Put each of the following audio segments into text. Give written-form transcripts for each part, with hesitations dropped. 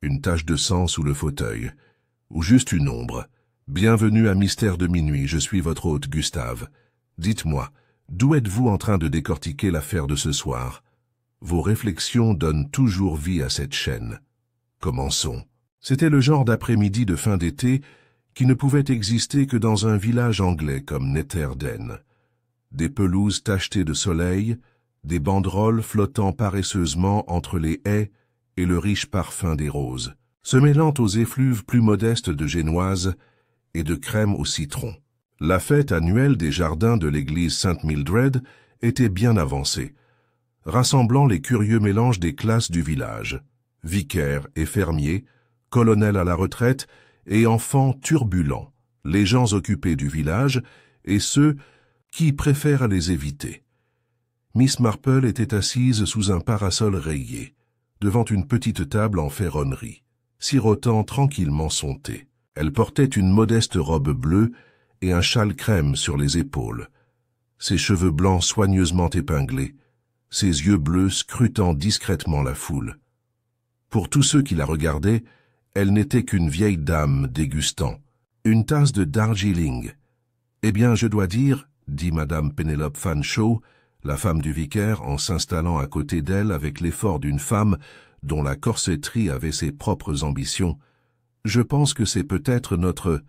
Une tache de sang sous le fauteuil, ou juste une ombre. Bienvenue à Mystère de minuit, je suis votre hôte Gustave. Dites-moi, d'où êtes-vous en train de décortiquer l'affaire de ce soir? Vos réflexions donnent toujours vie à cette chaîne. Commençons. C'était le genre d'après-midi de fin d'été qui ne pouvait exister que dans un village anglais comme Netherden. Des pelouses tachetées de soleil, des banderoles flottant paresseusement entre les haies et le riche parfum des roses, se mêlant aux effluves plus modestes de génoise et de crème au citron. La fête annuelle des jardins de l'église Saint-Mildred était bien avancée, rassemblant les curieux mélanges des classes du village, vicaires et fermiers, colonels à la retraite et enfants turbulents, les gens occupés du village et ceux qui préfèrent les éviter. Miss Marple était assise sous un parasol rayé, devant une petite table en ferronnerie, sirotant tranquillement son thé. Elle portait une modeste robe bleue et un châle crème sur les épaules, ses cheveux blancs soigneusement épinglés, ses yeux bleus scrutant discrètement la foule. Pour tous ceux qui la regardaient, elle n'était qu'une vieille dame dégustant une tasse de Darjeeling. « Eh bien, je dois dire, » dit Madame Penelope Fanshawe, la femme du vicaire, en s'installant à côté d'elle avec l'effort d'une femme dont la corsetterie avait ses propres ambitions, « je pense que c'est peut-être notre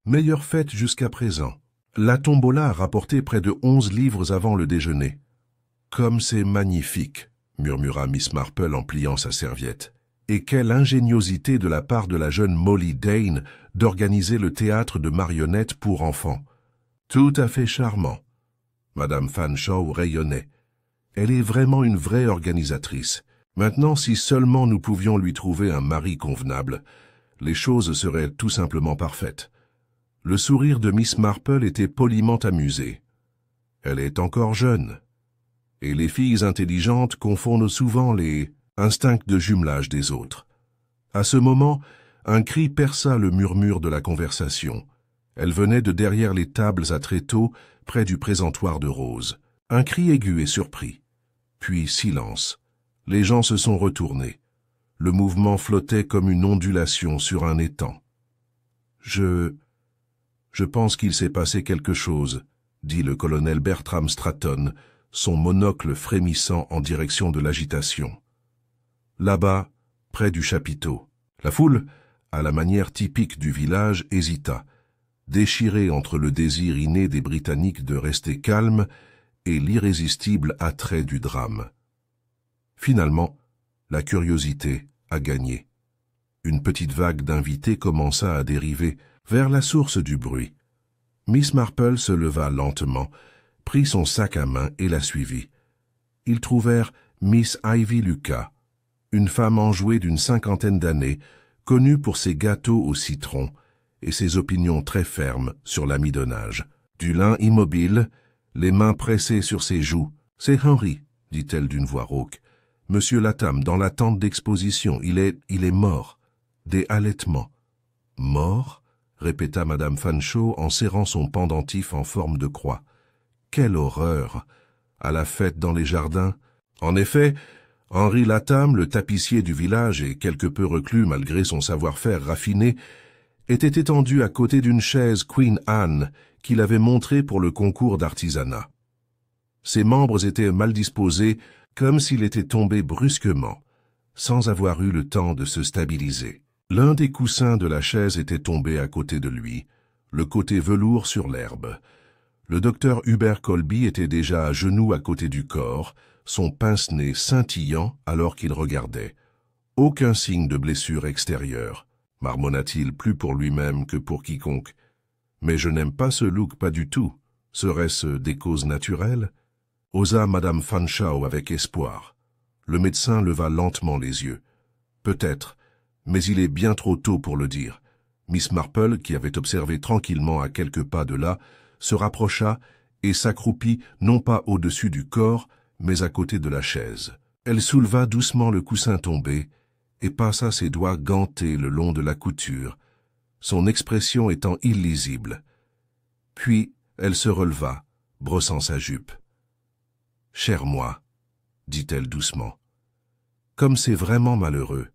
meilleure fête jusqu'à présent. La tombola a rapporté près de 11 livres avant le déjeuner. »« Comme c'est magnifique !» murmura Miss Marple en pliant sa serviette. « Et quelle ingéniosité de la part de la jeune Molly Dane d'organiser le théâtre de marionnettes pour enfants. Tout à fait charmant. » Madame Fanshawe rayonnait. Elle est vraiment une vraie organisatrice. Maintenant, si seulement nous pouvions lui trouver un mari convenable, les choses seraient tout simplement parfaites. Le sourire de Miss Marple était poliment amusé. Elle est encore jeune. Et les filles intelligentes confondent souvent les instincts de jumelage des autres. À ce moment, un cri perça le murmure de la conversation. Elle venait de derrière les tables à tréteaux, près du présentoir de Rose. Un cri aigu et surpris. Puis silence. Les gens se sont retournés. Le mouvement flottait comme une ondulation sur un étang. « Je pense qu'il s'est passé quelque chose, » dit le colonel Bertram Stratton, son monocle frémissant en direction de l'agitation. Là-bas, près du chapiteau, la foule, à la manière typique du village, hésita, déchirée entre le désir inné des Britanniques de rester calmes et l'irrésistible attrait du drame. Finalement, la curiosité a gagné. Une petite vague d'invités commença à dériver vers la source du bruit. Miss Marple se leva lentement, prit son sac à main et la suivit. Ils trouvèrent Miss Ivy Lucas, une femme enjouée d'une 50aine d'années, connue pour ses gâteaux au citron et ses opinions très fermes sur l'amidonnage. Du lin immobile, les mains pressées sur ses joues. « C'est Henry, » dit-elle d'une voix rauque. « Monsieur Latham, dans la tente d'exposition, il est mort. Des halètements. »« Mort ?» répéta Madame Fanshawe en serrant son pendentif en forme de croix. « Quelle horreur! À la fête dans les jardins. » En effet, Henry Latham, le tapissier du village et quelque peu reclus malgré son savoir-faire raffiné, était étendu à côté d'une chaise Queen Anne qu'il avait montrée pour le concours d'artisanat. Ses membres étaient mal disposés, comme s'il était tombé brusquement, sans avoir eu le temps de se stabiliser. L'un des coussins de la chaise était tombé à côté de lui, le côté velours sur l'herbe. Le docteur Hubert Colby était déjà à genoux à côté du corps, son pince-nez scintillant alors qu'il regardait. Aucun signe de blessure extérieure, marmonna-t-il plus pour lui-même que pour quiconque. Mais je n'aime pas ce look, pas du tout. Serait-ce des causes naturelles? Osa Madame Fanshawe avec espoir. Le médecin leva lentement les yeux. Peut-être, mais il est bien trop tôt pour le dire. Miss Marple, qui avait observé tranquillement à quelques pas de là, se rapprocha et s'accroupit non pas au-dessus du corps, mais à côté de la chaise. Elle souleva doucement le coussin tombé et passa ses doigts gantés le long de la couture, son expression étant illisible. Puis elle se releva, brossant sa jupe. « Cher moi, dit-elle doucement, comme c'est vraiment malheureux.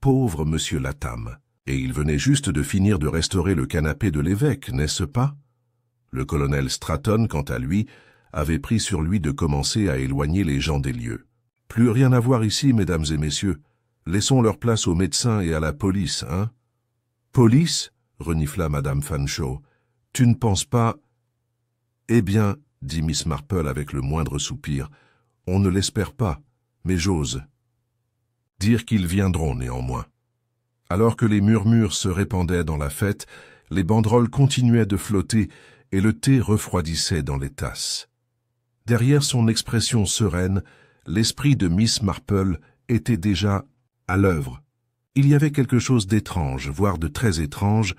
Pauvre monsieur Latham. Et il venait juste de finir de restaurer le canapé de l'évêque, n'est-ce pas? Le colonel Stratton, quant à lui, avait pris sur lui de commencer à éloigner les gens des lieux. Plus rien à voir ici, mesdames et messieurs. Laissons leur place aux médecins et à la police, hein? Police? Renifla madame Fanshawe. Tu ne penses pas... Eh bien, dit Miss Marple avec le moindre soupir, on ne l'espère pas, mais j'ose dire qu'ils viendront néanmoins. Alors que les murmures se répandaient dans la fête, les banderoles continuaient de flotter et le thé refroidissait dans les tasses. Derrière son expression sereine, l'esprit de Miss Marple était déjà à l'œuvre. Il y avait quelque chose d'étrange, voire de très étrange,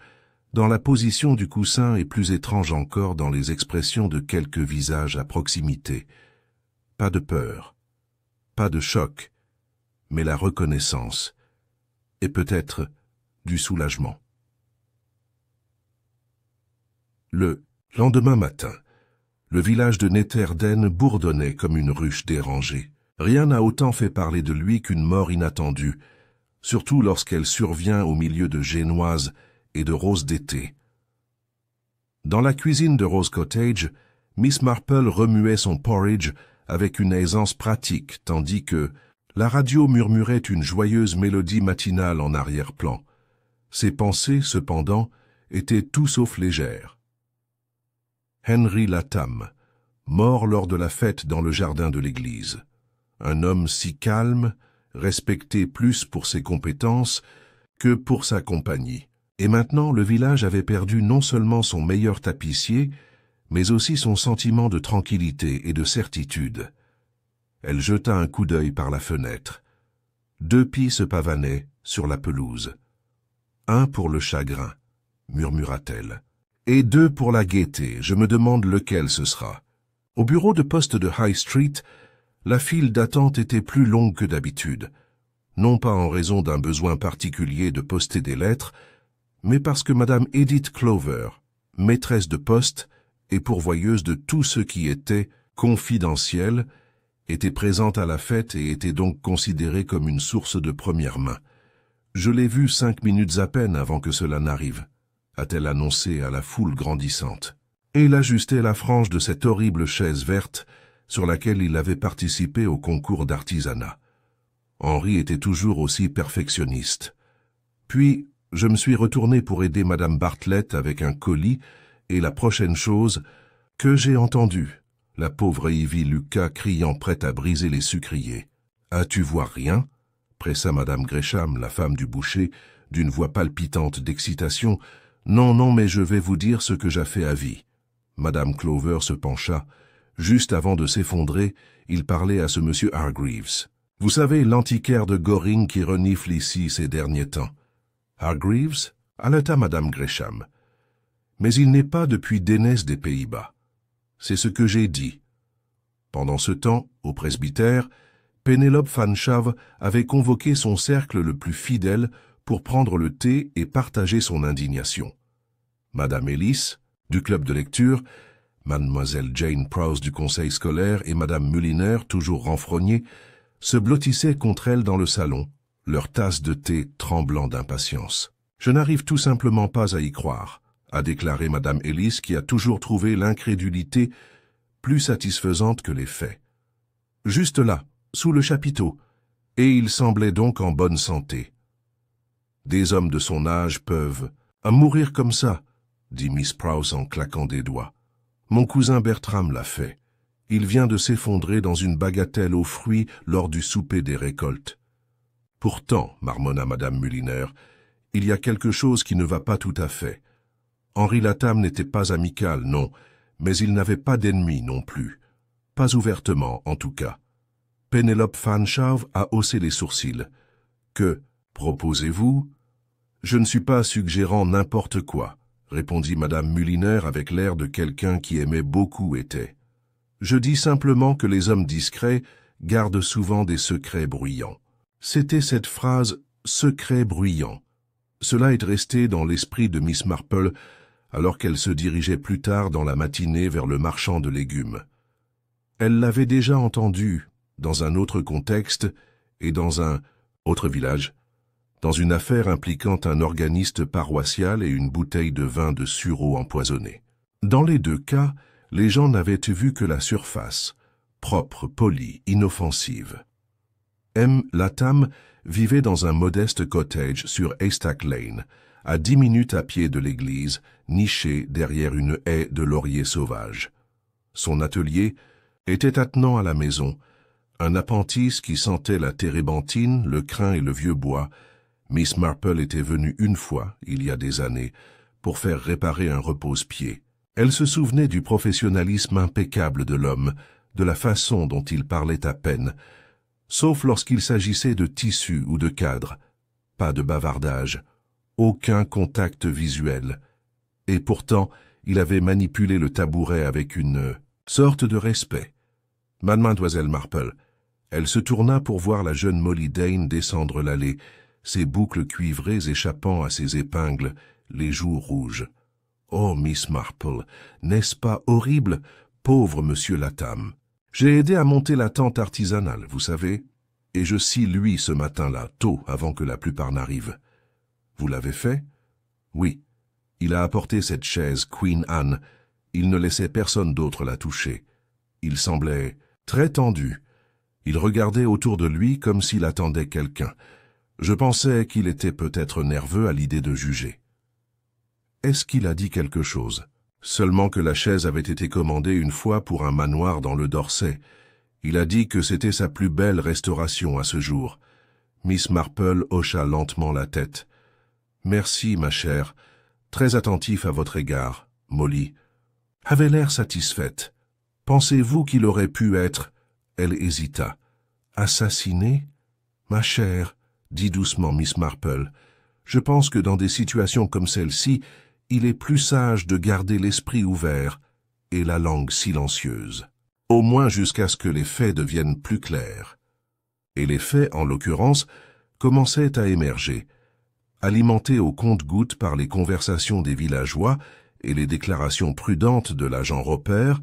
dans la position du coussin et plus étrange encore dans les expressions de quelques visages à proximité. Pas de peur, pas de choc, mais la reconnaissance, et peut-être du soulagement. Le lendemain matin, le village de Netherden bourdonnait comme une ruche dérangée. Rien n'a autant fait parler de lui qu'une mort inattendue, surtout lorsqu'elle survient au milieu de génoises et de roses d'été. Dans la cuisine de Rose Cottage, Miss Marple remuait son porridge avec une aisance pratique, tandis que la radio murmurait une joyeuse mélodie matinale en arrière-plan. Ses pensées, cependant, étaient tout sauf légères. Henry Latham, mort lors de la fête dans le jardin de l'église. Un homme si calme, respecté plus pour ses compétences que pour sa compagnie. Et maintenant, le village avait perdu non seulement son meilleur tapissier, mais aussi son sentiment de tranquillité et de certitude. Elle jeta un coup d'œil par la fenêtre. 2 pies se pavanaient sur la pelouse. 1 pour le chagrin, murmura-t-elle. Et 2 pour la gaieté, je me demande lequel ce sera. Au bureau de poste de High Street, la file d'attente était plus longue que d'habitude, non pas en raison d'un besoin particulier de poster des lettres, mais parce que Madame Edith Clover, maîtresse de poste et pourvoyeuse de tout ce qui était confidentiel, était présente à la fête et était donc considérée comme une source de première main. Je l'ai vue 5 minutes à peine avant que cela n'arrive, a-t-elle annoncé à la foule grandissante. Et il ajustait la frange de cette horrible chaise verte sur laquelle il avait participé au concours d'artisanat. Henri était toujours aussi perfectionniste. Puis, je me suis retourné pour aider Madame Bartlett avec un colis, et la prochaine chose que j'ai entendue, la pauvre Ivy Lucas criant prête à briser les sucriers. « Ah, tu vois rien ?» pressa Madame Gresham, la femme du boucher, d'une voix palpitante d'excitation. « Non, non, mais je vais vous dire ce que j'ai fait à vie. » Madame Clover se pencha. Juste avant de s'effondrer, il parlait à ce monsieur Hargreaves. « Vous savez, l'antiquaire de Goring qui renifle ici ces derniers temps. » Hargreaves haleta Madame Gresham. « Mais il n'est pas depuis d'aînesse des Pays-Bas. » C'est ce que j'ai dit. Pendant ce temps, au presbytère, Pénélope Fanshawe avait convoqué son cercle le plus fidèle pour prendre le thé et partager son indignation. Madame Ellis, du club de lecture, Mademoiselle Jane Prowse du conseil scolaire et Madame Mulliner, toujours renfrognée, se blottissaient contre elle dans le salon, leur tasse de thé tremblant d'impatience. « Je n'arrive tout simplement pas à y croire », a déclaré Madame Ellis, qui a toujours trouvé l'incrédulité plus satisfaisante que les faits. Juste là, sous le chapiteau, et il semblait donc en bonne santé. Des hommes de son âge peuvent mourir comme ça, dit Miss Prowse en claquant des doigts. Mon cousin Bertram l'a fait. Il vient de s'effondrer dans une bagatelle aux fruits lors du souper des récoltes. Pourtant, marmonna Madame Mulliner, il y a quelque chose qui ne va pas tout à fait. Henry Latham n'était pas amical, non, mais il n'avait pas d'ennemis non plus. Pas ouvertement, en tout cas. Pénélope Fanshawe a haussé les sourcils. Que proposez-vous? Je ne suis pas suggérant n'importe quoi, répondit Madame Mulliner avec l'air de quelqu'un qui aimait beaucoup était. Je dis simplement que les hommes discrets gardent souvent des secrets bruyants. C'était cette phrase « secret bruyant ». Cela est resté dans l'esprit de Miss Marple alors qu'elle se dirigeait plus tard dans la matinée vers le marchand de légumes. Elle l'avait déjà entendu dans un autre contexte et dans un autre village, dans une affaire impliquant un organiste paroissial et une bouteille de vin de sureau empoisonné. Dans les deux cas, les gens n'avaient vu que la surface, propre, polie, inoffensive. M. Latham vivait dans un modeste cottage sur Haystack Lane, à 10 minutes à pied de l'église, niché derrière une haie de lauriers sauvages. Son atelier était attenant à la maison, un appentis qui sentait la térébenthine, le crin et le vieux bois. Miss Marple était venue une fois, il y a des années, pour faire réparer un repose-pied. Elle se souvenait du professionnalisme impeccable de l'homme, de la façon dont il parlait à peine, sauf lorsqu'il s'agissait de tissu ou de cadre. Pas de bavardage, aucun contact visuel. Et pourtant, il avait manipulé le tabouret avec une sorte de respect. Mademoiselle Marple, elle se tourna pour voir la jeune Molly Dane descendre l'allée, ses boucles cuivrées échappant à ses épingles, les joues rouges. « Oh, Miss Marple, n'est-ce pas horrible, pauvre monsieur Latham. J'ai aidé à monter la tente artisanale, vous savez, et je scie lui ce matin-là, tôt, avant que la plupart n'arrivent. Vous l'avez fait? Oui. Il a apporté cette chaise Queen Anne. Il ne laissait personne d'autre la toucher. Il semblait très tendu. Il regardait autour de lui comme s'il attendait quelqu'un. Je pensais qu'il était peut-être nerveux à l'idée de juger. Est-ce qu'il a dit quelque chose? Seulement que la chaise avait été commandée une fois pour un manoir dans le Dorset. Il a dit que c'était sa plus belle restauration à ce jour. Miss Marple hocha lentement la tête. « Merci, ma chère. Très attentif à votre égard, Molly. » Avait l'air satisfaite. « Pensez-vous qu'il aurait pu être... » Elle hésita. « Assassiné? Ma chère, dit doucement Miss Marple. Je pense que dans des situations comme celle-ci, il est plus sage de garder l'esprit ouvert et la langue silencieuse, au moins jusqu'à ce que les faits deviennent plus clairs. » Et les faits, en l'occurrence, commençaient à émerger, alimentés au compte-gouttes par les conversations des villageois et les déclarations prudentes de l'agent Roper,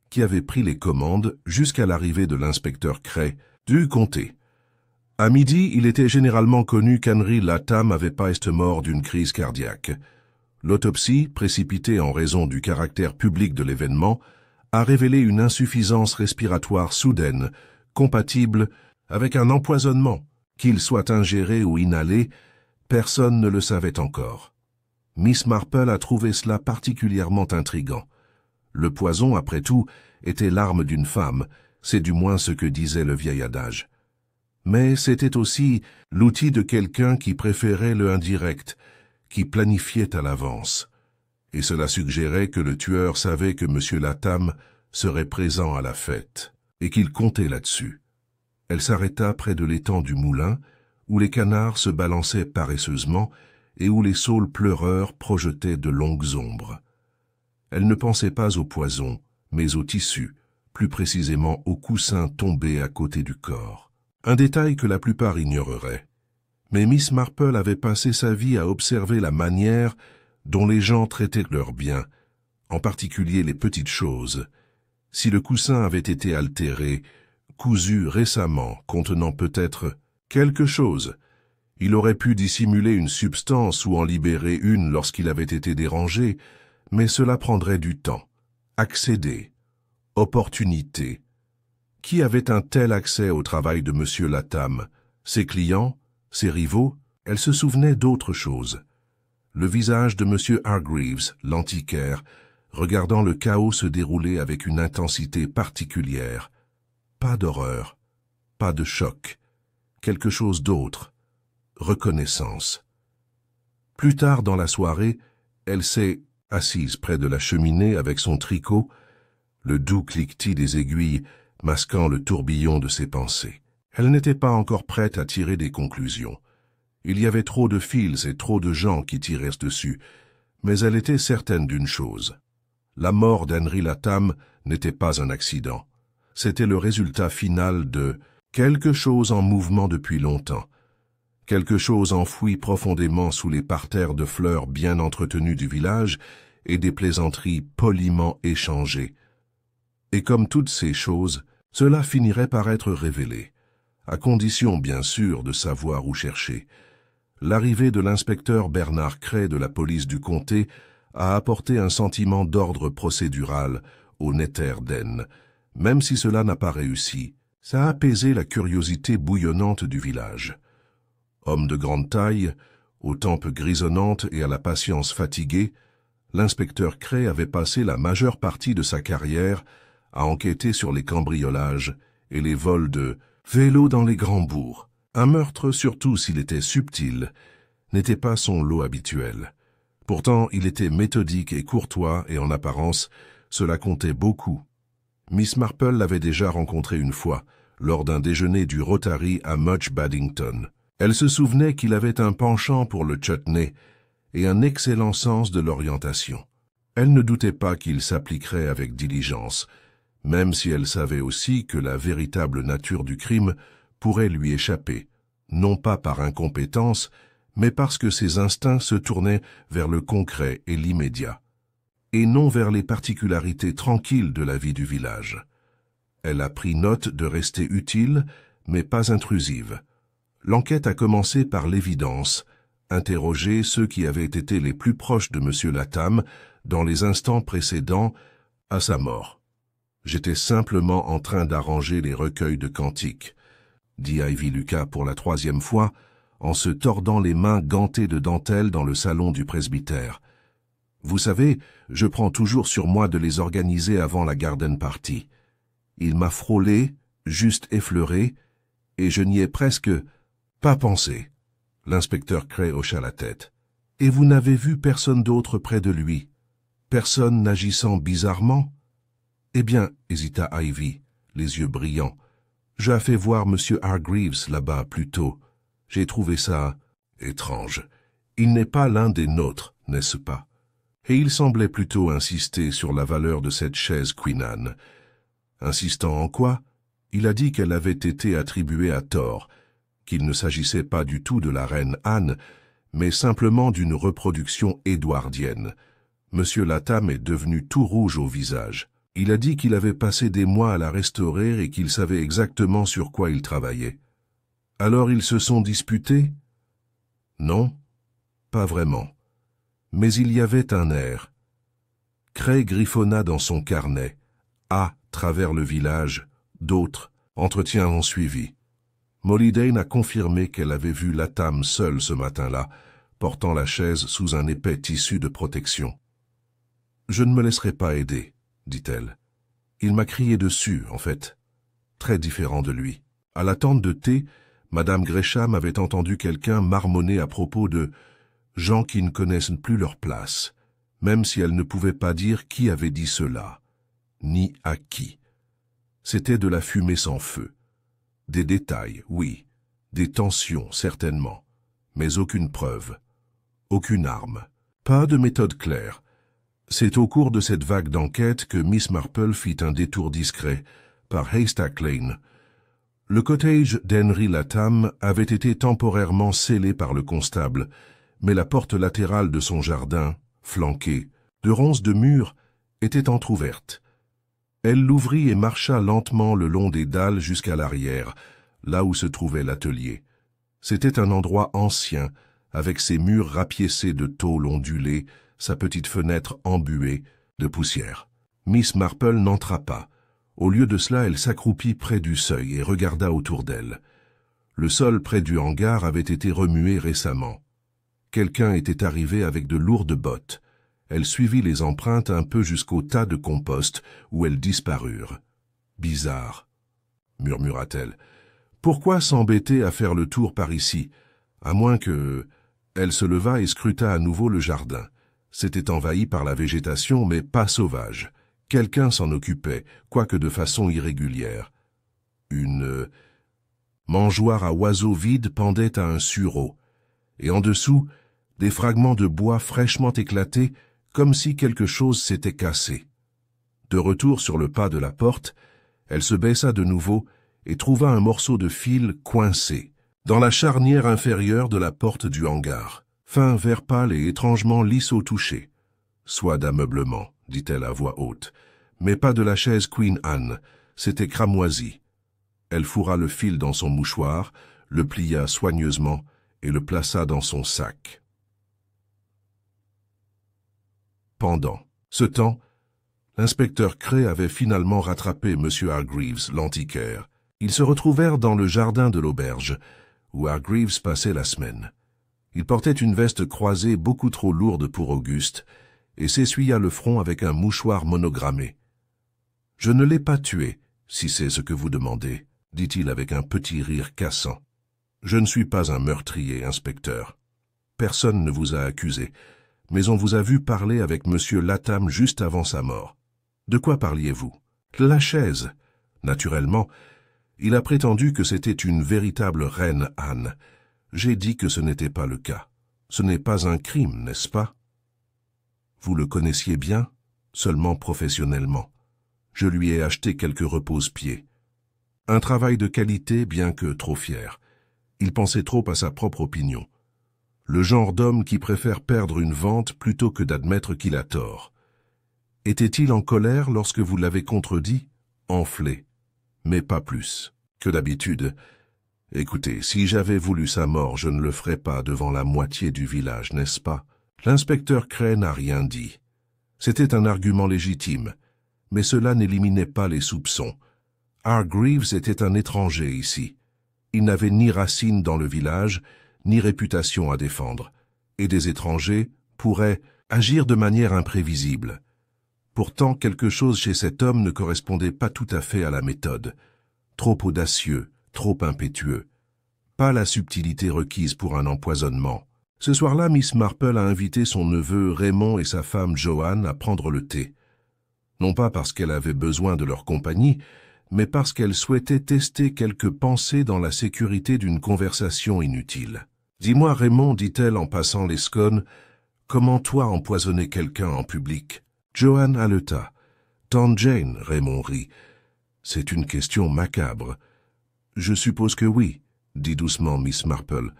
qui avait pris les commandes jusqu'à l'arrivée de l'inspecteur Cray du comté. À midi, il était généralement connu qu'Henry Latham avait pas été mort d'une crise cardiaque. L'autopsie, précipitée en raison du caractère public de l'événement, a révélé une insuffisance respiratoire soudaine, compatible avec un empoisonnement, qu'il soit ingéré ou inhalé, personne ne le savait encore. Miss Marple a trouvé cela particulièrement intriguant. Le poison, après tout, était l'arme d'une femme, c'est du moins ce que disait le vieil adage. Mais c'était aussi l'outil de quelqu'un qui préférait le indirect, qui planifiait à l'avance. Et cela suggérait que le tueur savait que M. Latham serait présent à la fête, et qu'il comptait là-dessus. Elle s'arrêta près de l'étang du moulin, où les canards se balançaient paresseusement et où les saules pleureurs projetaient de longues ombres. Elle ne pensait pas au poison, mais au tissu, plus précisément au coussin tombé à côté du corps. Un détail que la plupart ignoreraient. Mais Miss Marple avait passé sa vie à observer la manière dont les gens traitaient leurs biens, en particulier les petites choses. Si le coussin avait été altéré, cousu récemment, contenant peut-être quelque chose, il aurait pu dissimuler une substance ou en libérer une lorsqu'il avait été dérangé, mais cela prendrait du temps. Accéder. Opportunité. Qui avait un tel accès au travail de M. Latham? Ses clients? Ses rivaux? Elle se souvenait d'autre chose. Le visage de M. Hargreaves, l'antiquaire, regardant le chaos se dérouler avec une intensité particulière. Pas d'horreur, pas de choc, quelque chose d'autre. Reconnaissance. Plus tard dans la soirée, elle s'est assise près de la cheminée avec son tricot, le doux cliquetis des aiguilles masquant le tourbillon de ses pensées. Elle n'était pas encore prête à tirer des conclusions. Il y avait trop de fils et trop de gens qui tiraient dessus, mais elle était certaine d'une chose. La mort d'Henry Latham n'était pas un accident. C'était le résultat final de quelque chose en mouvement depuis longtemps, quelque chose enfoui profondément sous les parterres de fleurs bien entretenus du village et des plaisanteries poliment échangées. Et comme toutes ces choses, cela finirait par être révélé, à condition bien sûr de savoir où chercher. L'arrivée de l'inspecteur Bernard Cray de la police du comté a apporté un sentiment d'ordre procédural au Netherden. Même si cela n'a pas réussi, ça a apaisé la curiosité bouillonnante du village. Homme de grande taille, aux tempes grisonnantes et à la patience fatiguée, l'inspecteur Cray avait passé la majeure partie de sa carrière à enquêter sur les cambriolages et les vols de vélos dans les grands bourgs. Un meurtre, surtout s'il était subtil, n'était pas son lot habituel. Pourtant, il était méthodique et courtois et en apparence, cela comptait beaucoup. Miss Marple l'avait déjà rencontré une fois, lors d'un déjeuner du Rotary à Much Baddington. Elle se souvenait qu'il avait un penchant pour le chutney et un excellent sens de l'orientation. Elle ne doutait pas qu'il s'appliquerait avec diligence, même si elle savait aussi que la véritable nature du crime pourrait lui échapper, non pas par incompétence, mais parce que ses instincts se tournaient vers le concret et l'immédiat, et non vers les particularités tranquilles de la vie du village. Elle a pris note de rester utile, mais pas intrusive. L'enquête a commencé par l'évidence, interroger ceux qui avaient été les plus proches de M. Latham dans les instants précédents à sa mort. « J'étais simplement en train d'arranger les recueils de cantiques », dit Ivy Lucas pour la 3e fois, en se tordant les mains gantées de dentelle dans le salon du presbytère. « Vous savez, je prends toujours sur moi de les organiser avant la garden party. Il m'a frôlé, juste effleuré, et je n'y ai presque pas pensé. » L'inspecteur Cray hocha la tête. « Et vous n'avez vu personne d'autre près de lui? Personne n'agissant bizarrement ?» « Eh bien, hésita Ivy, les yeux brillants. J'ai fait voir M. Hargreaves là-bas plus tôt. J'ai trouvé ça étrange. Il n'est pas l'un des nôtres, n'est-ce pas? Et il semblait plutôt insister sur la valeur de cette chaise Queen Anne. Insistant en quoi? Il a dit qu'elle avait été attribuée à tort, qu'il ne s'agissait pas du tout de la reine Anne, mais simplement d'une reproduction édouardienne. M. Latham est devenu tout rouge au visage. Il a dit qu'il avait passé des mois à la restaurer et qu'il savait exactement sur quoi il travaillait. Alors ils se sont disputés? Non, pas vraiment. Mais il y avait un air. Cray griffonna dans son carnet. À travers le village, d'autres entretiens ont suivi. Molly Dane a confirmé qu'elle avait vu Latham seul ce matin-là, portant la chaise sous un épais tissu de protection. « Je ne me laisserai pas aider, » dit-elle. « Il m'a crié dessus, en fait. Très différent de lui. » À la tente de thé, Madame Gresham avait entendu quelqu'un marmonner à propos de gens qui ne connaissent plus leur place, même si elle ne pouvait pas dire qui avait dit cela, ni à qui. C'était de la fumée sans feu. Des détails, oui, des tensions, certainement, mais aucune preuve, aucune arme, pas de méthode claire. C'est au cours de cette vague d'enquête que Miss Marple fit un détour discret par Haystack Lane. Le cottage d'Henry Latham avait été temporairement scellé par le constable, mais la porte latérale de son jardin, flanquée de ronces de mur, était entr'ouverte. Elle l'ouvrit et marcha lentement le long des dalles jusqu'à l'arrière, là où se trouvait l'atelier. C'était un endroit ancien, avec ses murs rapiécés de tôle ondulée, sa petite fenêtre embuée de poussière. Miss Marple n'entra pas. Au lieu de cela, elle s'accroupit près du seuil et regarda autour d'elle. Le sol près du hangar avait été remué récemment. Quelqu'un était arrivé avec de lourdes bottes. Elle suivit les empreintes un peu jusqu'au tas de compost où elles disparurent. « Bizarre, » murmura-t-elle. « Pourquoi s'embêter à faire le tour par ici, à moins que... » Elle se leva et scruta à nouveau le jardin. C'était envahi par la végétation, mais pas sauvage. Quelqu'un s'en occupait, quoique de façon irrégulière. Une mangeoire à oiseaux vide pendait à un sureau, et en dessous, des fragments de bois fraîchement éclatés, comme si quelque chose s'était cassé. De retour sur le pas de la porte, elle se baissa de nouveau et trouva un morceau de fil coincé, dans la charnière inférieure de la porte du hangar, fin vert pâle et étrangement lisse au toucher. « Soit d'ameublement, » dit-elle à voix haute, « mais pas de la chaise Queen Anne, c'était cramoisi. » Elle fourra le fil dans son mouchoir, le plia soigneusement et le plaça dans son sac. Pendant ce temps, l'inspecteur Cray avait finalement rattrapé M. Hargreaves, l'antiquaire. Ils se retrouvèrent dans le jardin de l'auberge, où Hargreaves passait la semaine. Il portait une veste croisée beaucoup trop lourde pour Auguste, et s'essuya le front avec un mouchoir monogrammé. « Je ne l'ai pas tué, si c'est ce que vous demandez, » dit-il avec un petit rire cassant. « Je ne suis pas un meurtrier, inspecteur. Personne ne vous a accusé, mais on vous a vu parler avec M. Latham juste avant sa mort. De quoi parliez-vous? La chaise. Naturellement, il a prétendu que c'était une véritable reine Anne. J'ai dit que ce n'était pas le cas. Ce n'est pas un crime, n'est-ce pas? Vous le connaissiez bien, seulement professionnellement. Je lui ai acheté quelques repose-pieds. Un travail de qualité, bien que trop fier. Il pensait trop à sa propre opinion. Le genre d'homme qui préfère perdre une vente plutôt que d'admettre qu'il a tort. Était-il en colère lorsque vous l'avez contredit? Enflé. Mais pas plus que d'habitude. Écoutez, si j'avais voulu sa mort, je ne le ferais pas devant la moitié du village, n'est-ce pas? L'inspecteur Cray n'a rien dit. C'était un argument légitime, mais cela n'éliminait pas les soupçons. Hargreaves était un étranger ici. Il n'avait ni racines dans le village, ni réputation à défendre, et des étrangers pourraient agir de manière imprévisible. Pourtant, quelque chose chez cet homme ne correspondait pas tout à fait à la méthode. Trop audacieux, trop impétueux. Pas la subtilité requise pour un empoisonnement. Ce soir-là, Miss Marple a invité son neveu Raymond et sa femme Joanne à prendre le thé. Non pas parce qu'elle avait besoin de leur compagnie, mais parce qu'elle souhaitait tester quelques pensées dans la sécurité d'une conversation inutile. « Dis-moi, Raymond, dit-elle en passant les scones, comment toi empoisonner quelqu'un en public ?» Joanne haleta. « Tante Jane, » Raymond rit. « C'est une question macabre. »« Je suppose que oui, » dit doucement Miss Marple.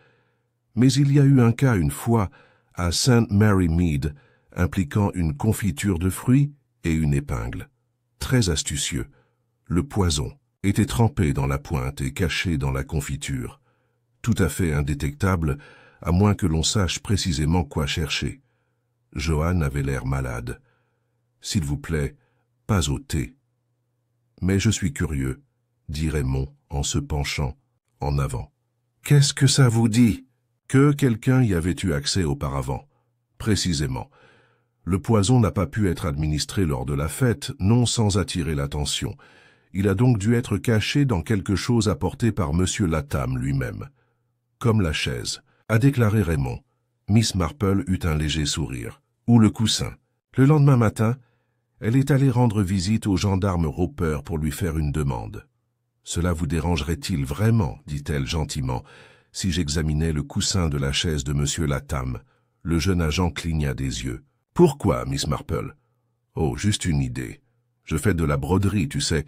Mais il y a eu un cas une fois à St. Mary Mead, impliquant une confiture de fruits et une épingle. Très astucieux. Le poison était trempé dans la pointe et caché dans la confiture. Tout à fait indétectable, à moins que l'on sache précisément quoi chercher. Joanne avait l'air malade. « S'il vous plaît, pas au thé. »« Mais je suis curieux, » dit Raymond en se penchant en avant. « Qu'est-ce que ça vous dit ?» Que quelqu'un y avait eu accès auparavant. Précisément. Le poison n'a pas pu être administré lors de la fête, non sans attirer l'attention. Il a donc dû être caché dans quelque chose apporté par M. Latham lui-même. Comme la chaise, a déclaré Raymond. Miss Marple eut un léger sourire. Ou le coussin. Le lendemain matin, elle est allée rendre visite au gendarme Roper pour lui faire une demande. « Cela vous dérangerait-il vraiment, dit-elle gentiment, si j'examinais le coussin de la chaise de M. Latham ?» Le jeune agent cligna des yeux. « Pourquoi, Miss Marple ?»« Oh, juste une idée. Je fais de la broderie, tu sais.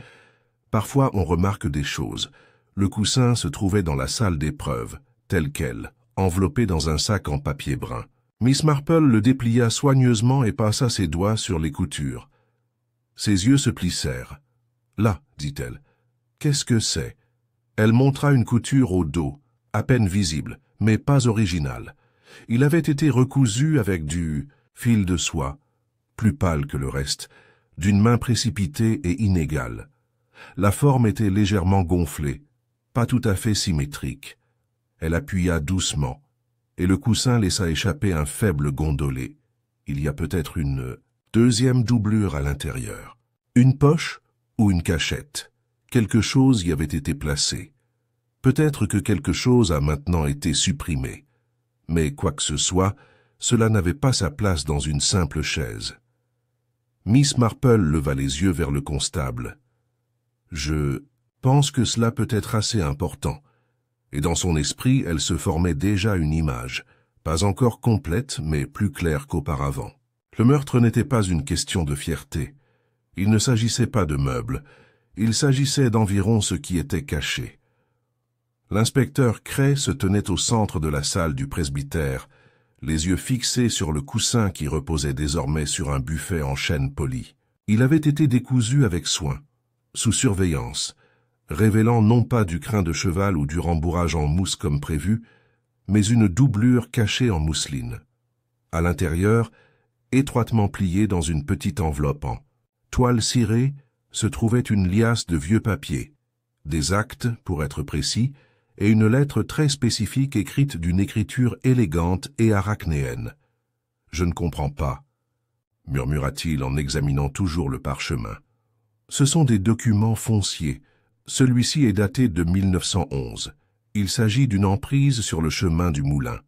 Parfois, on remarque des choses. Le coussin se trouvait dans la salle d'épreuve, tel quel, enveloppé dans un sac en papier brun. Miss Marple le déplia soigneusement et passa ses doigts sur les coutures. Ses yeux se plissèrent. « Là, dit-elle. Qu'est-ce que c'est ?» Elle montra une couture au dos, à peine visible, mais pas originale. Il avait été recousu avec du fil de soie, plus pâle que le reste, d'une main précipitée et inégale. La forme était légèrement gonflée, pas tout à fait symétrique. Elle appuya doucement, et le coussin laissa échapper un faible gondolé. Il y a peut-être une deuxième doublure à l'intérieur. Une poche ou une cachette. Quelque chose y avait été placé. Peut-être que quelque chose a maintenant été supprimé. Mais quoi que ce soit, cela n'avait pas sa place dans une simple chaise. Miss Marple leva les yeux vers le constable. « Je pense que cela peut être assez important. » Et dans son esprit, elle se formait déjà une image, pas encore complète, mais plus claire qu'auparavant. Le meurtre n'était pas une question de fierté. Il ne s'agissait pas de meubles. Il s'agissait d'environ ce qui était caché. L'inspecteur Cray se tenait au centre de la salle du presbytère, les yeux fixés sur le coussin qui reposait désormais sur un buffet en chêne poli. Il avait été décousu avec soin, sous surveillance, révélant non pas du crin de cheval ou du rembourrage en mousse comme prévu, mais une doublure cachée en mousseline. À l'intérieur, étroitement pliée dans une petite enveloppe en toile cirée, se trouvait une liasse de vieux papiers, des actes, pour être précis, et une lettre très spécifique écrite d'une écriture élégante et arachnéenne. « Je ne comprends pas, » murmura-t-il en examinant toujours le parchemin. « Ce sont des documents fonciers. Celui-ci est daté de 1911. Il s'agit d'une emprise sur le chemin du moulin. »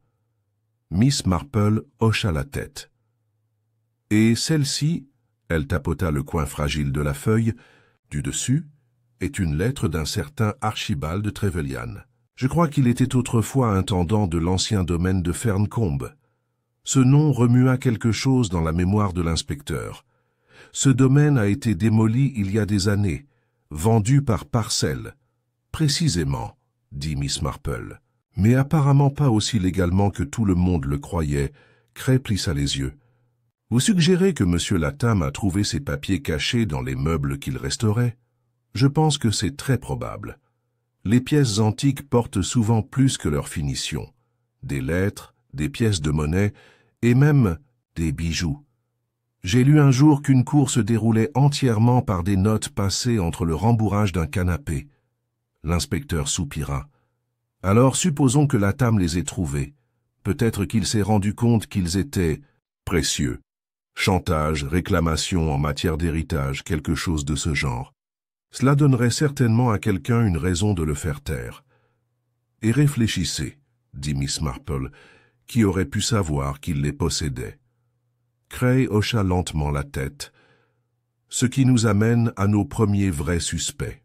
Miss Marple hocha la tête. « Et celle-ci, » elle tapota le coin fragile de la feuille, « du dessus, est une lettre d'un certain Archibald Trevelyan. Je crois qu'il était autrefois intendant de l'ancien domaine de Ferncombe. Ce nom remua quelque chose dans la mémoire de l'inspecteur. Ce domaine a été démoli il y a des années, vendu par parcelle. Précisément, dit Miss Marple. Mais apparemment pas aussi légalement que tout le monde le croyait. Cray plissa les yeux. Vous suggérez que M. Latham a trouvé ces papiers cachés dans les meubles qu'il restaurait? Je pense que c'est très probable. Les pièces antiques portent souvent plus que leur finition. Des lettres, des pièces de monnaie et même des bijoux. J'ai lu un jour qu'une cour se déroulait entièrement par des notes passées entre le rembourrage d'un canapé. L'inspecteur soupira. Alors supposons que Latham les ait trouvés. Peut-être qu'il s'est rendu compte qu'ils étaient précieux. Chantage, réclamation en matière d'héritage, quelque chose de ce genre. Cela donnerait certainement à quelqu'un une raison de le faire taire. Et réfléchissez, dit Miss Marple, qui aurait pu savoir qu'il les possédait. Cray hocha lentement la tête, ce qui nous amène à nos premiers vrais suspects.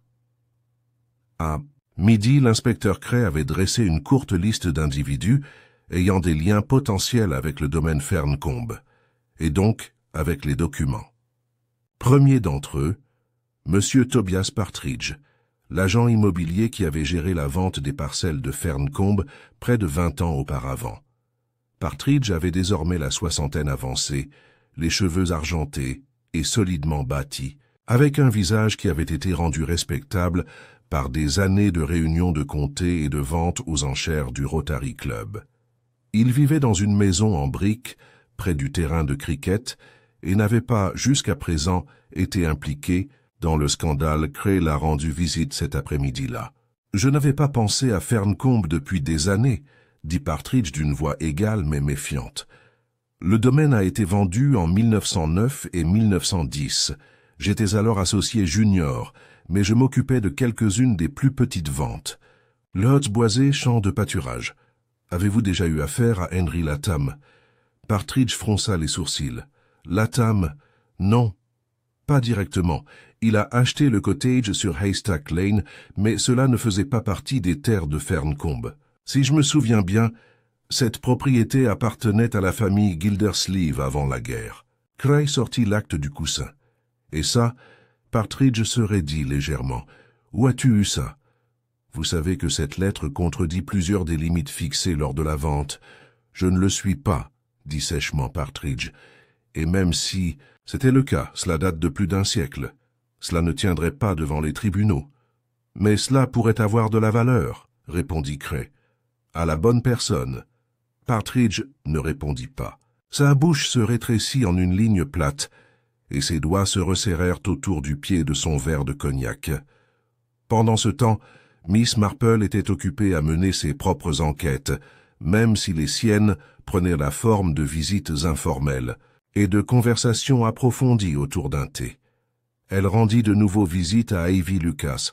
À midi, l'inspecteur Cray avait dressé une courte liste d'individus ayant des liens potentiels avec le domaine Ferncombe, et donc avec les documents. Premier d'entre eux, M. Tobias Partridge, l'agent immobilier qui avait géré la vente des parcelles de Ferncombe près de 20 ans auparavant. Partridge avait désormais la soixantaine avancée, les cheveux argentés et solidement bâtis, avec un visage qui avait été rendu respectable par des années de réunions de comté et de vente aux enchères du Rotary Club. Il vivait dans une maison en briques, près du terrain de cricket, et n'avait pas, jusqu'à présent, été impliqué dans le scandale Cray l'a rendu visite cet après-midi-là. « Je n'avais pas pensé à Ferncombe depuis des années, » dit Partridge d'une voix égale mais méfiante. « Le domaine a été vendu en 1909 et 1910. J'étais alors associé junior, mais je m'occupais de quelques-unes des plus petites ventes. Le Hotz boisé, champ de pâturage. Avez-vous déjà eu affaire à Henry Latham ?» Partridge fronça les sourcils. « Latham, non, pas directement. Il a acheté le cottage sur Haystack Lane, mais cela ne faisait pas partie des terres de Ferncombe. Si je me souviens bien, cette propriété appartenait à la famille Gildersleeve avant la guerre. » Cray sortit l'acte du coussin. « Et ça, Partridge se raidit légèrement. « Où as-tu eu ça? » « Vous savez que cette lettre contredit plusieurs des limites fixées lors de la vente. Je ne le suis pas, dit sèchement Partridge. Et même si c'était le cas, cela date de plus d'un siècle. Cela ne tiendrait pas devant les tribunaux. Mais cela pourrait avoir de la valeur, répondit Cray. À la bonne personne. Partridge ne répondit pas. Sa bouche se rétrécit en une ligne plate, et ses doigts se resserrèrent autour du pied de son verre de cognac. Pendant ce temps, Miss Marple était occupée à mener ses propres enquêtes, même si les siennes prenaient la forme de visites informelles et de conversations approfondies autour d'un thé. Elle rendit de nouveau visite à Ivy Lucas,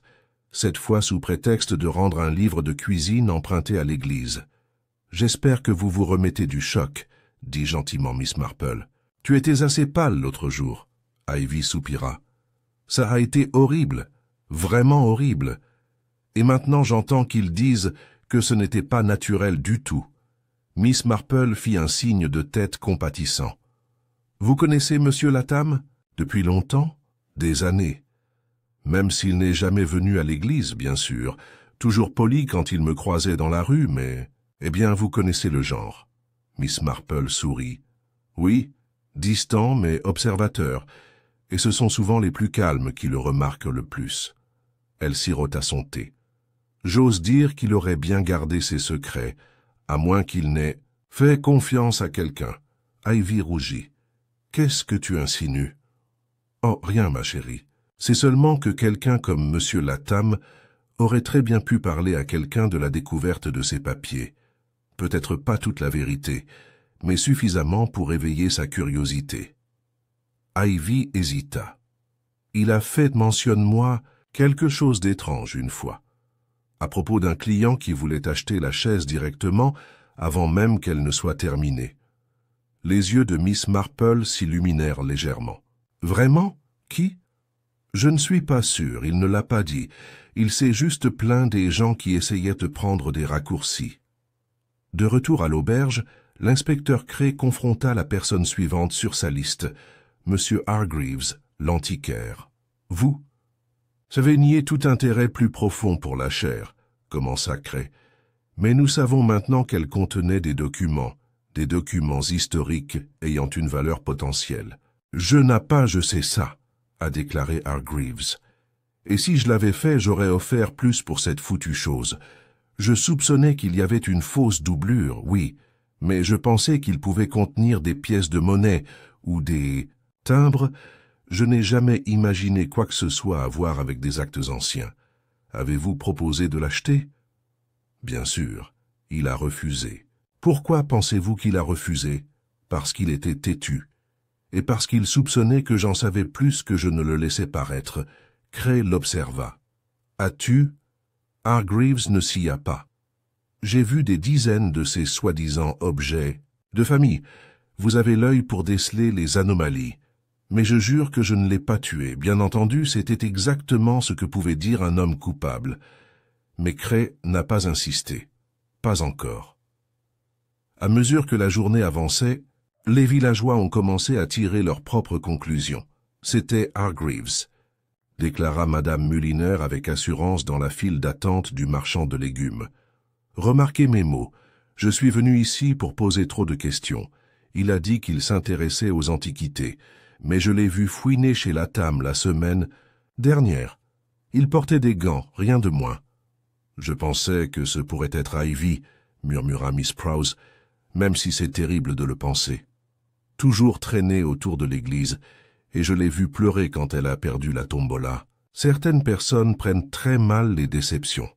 cette fois sous prétexte de rendre un livre de cuisine emprunté à l'église. « J'espère que vous vous remettez du choc, » dit gentiment Miss Marple. « Tu étais assez pâle l'autre jour. » Ivy soupira. « Ça a été horrible, vraiment horrible. Et maintenant j'entends qu'ils disent que ce n'était pas naturel du tout. » Miss Marple fit un signe de tête compatissant. « Vous connaissez Monsieur Latham? Depuis longtemps? Des années. Même s'il n'est jamais venu à l'église, bien sûr. Toujours poli quand il me croisait dans la rue, mais... Eh bien, vous connaissez le genre. » Miss Marple sourit. « Oui, distant mais observateur, et ce sont souvent les plus calmes qui le remarquent le plus. » Elle sirota son thé. « J'ose dire qu'il aurait bien gardé ses secrets, à moins qu'il n'ait fait confiance à quelqu'un. Ivy rougit. Qu'est-ce que tu insinues? Oh, rien, ma chérie. C'est seulement que quelqu'un comme Monsieur Latham aurait très bien pu parler à quelqu'un de la découverte de ses papiers. Peut-être pas toute la vérité, mais suffisamment pour éveiller sa curiosité. Ivy hésita. Il a fait, mentionne-moi, quelque chose d'étrange une fois, à propos d'un client qui voulait acheter la chaise directement avant même qu'elle ne soit terminée. Les yeux de Miss Marple s'illuminèrent légèrement. Vraiment? Qui? Je ne suis pas sûr, il ne l'a pas dit. Il s'est juste plaint des gens qui essayaient de prendre des raccourcis. De retour à l'auberge, l'inspecteur Cray confronta la personne suivante sur sa liste, Monsieur Hargreaves, l'antiquaire. Vous? Savez nier tout intérêt plus profond pour la chaire, commença Cray. Mais nous savons maintenant qu'elle contenait des documents historiques ayant une valeur potentielle. Je sais ça, a déclaré Hargreaves. Et si je l'avais fait, j'aurais offert plus pour cette foutue chose. Je soupçonnais qu'il y avait une fausse doublure, oui, mais je pensais qu'il pouvait contenir des pièces de monnaie ou des timbres. Je n'ai jamais imaginé quoi que ce soit à voir avec des actes anciens. Avez-vous proposé de l'acheter? Bien sûr, il a refusé. Pourquoi pensez-vous qu'il a refusé? Parce qu'il était têtu. Et parce qu'il soupçonnait que j'en savais plus que je ne le laissais paraître. Cray l'observa. As-tu? Hargreaves ne s'y pas. J'ai vu des dizaines de ces soi-disant objets de famille. Vous avez l'œil pour déceler les anomalies. Mais je jure que je ne l'ai pas tué. Bien entendu, c'était exactement ce que pouvait dire un homme coupable. Mais Cray n'a pas insisté. Pas encore. À mesure que la journée avançait, les villageois ont commencé à tirer leurs propres conclusions. C'était Hargreaves, déclara Madame Mulliner avec assurance dans la file d'attente du marchand de légumes. Remarquez mes mots. Je suis venu ici pour poser trop de questions. Il a dit qu'il s'intéressait aux antiquités, mais je l'ai vu fouiner chez Latham la semaine dernière. Il portait des gants, rien de moins. Je pensais que ce pourrait être Ivy, murmura Miss Prowse, même si c'est terrible de le penser. Toujours traînée autour de l'église, et je l'ai vue pleurer quand elle a perdu la tombola. Certaines personnes prennent très mal les déceptions.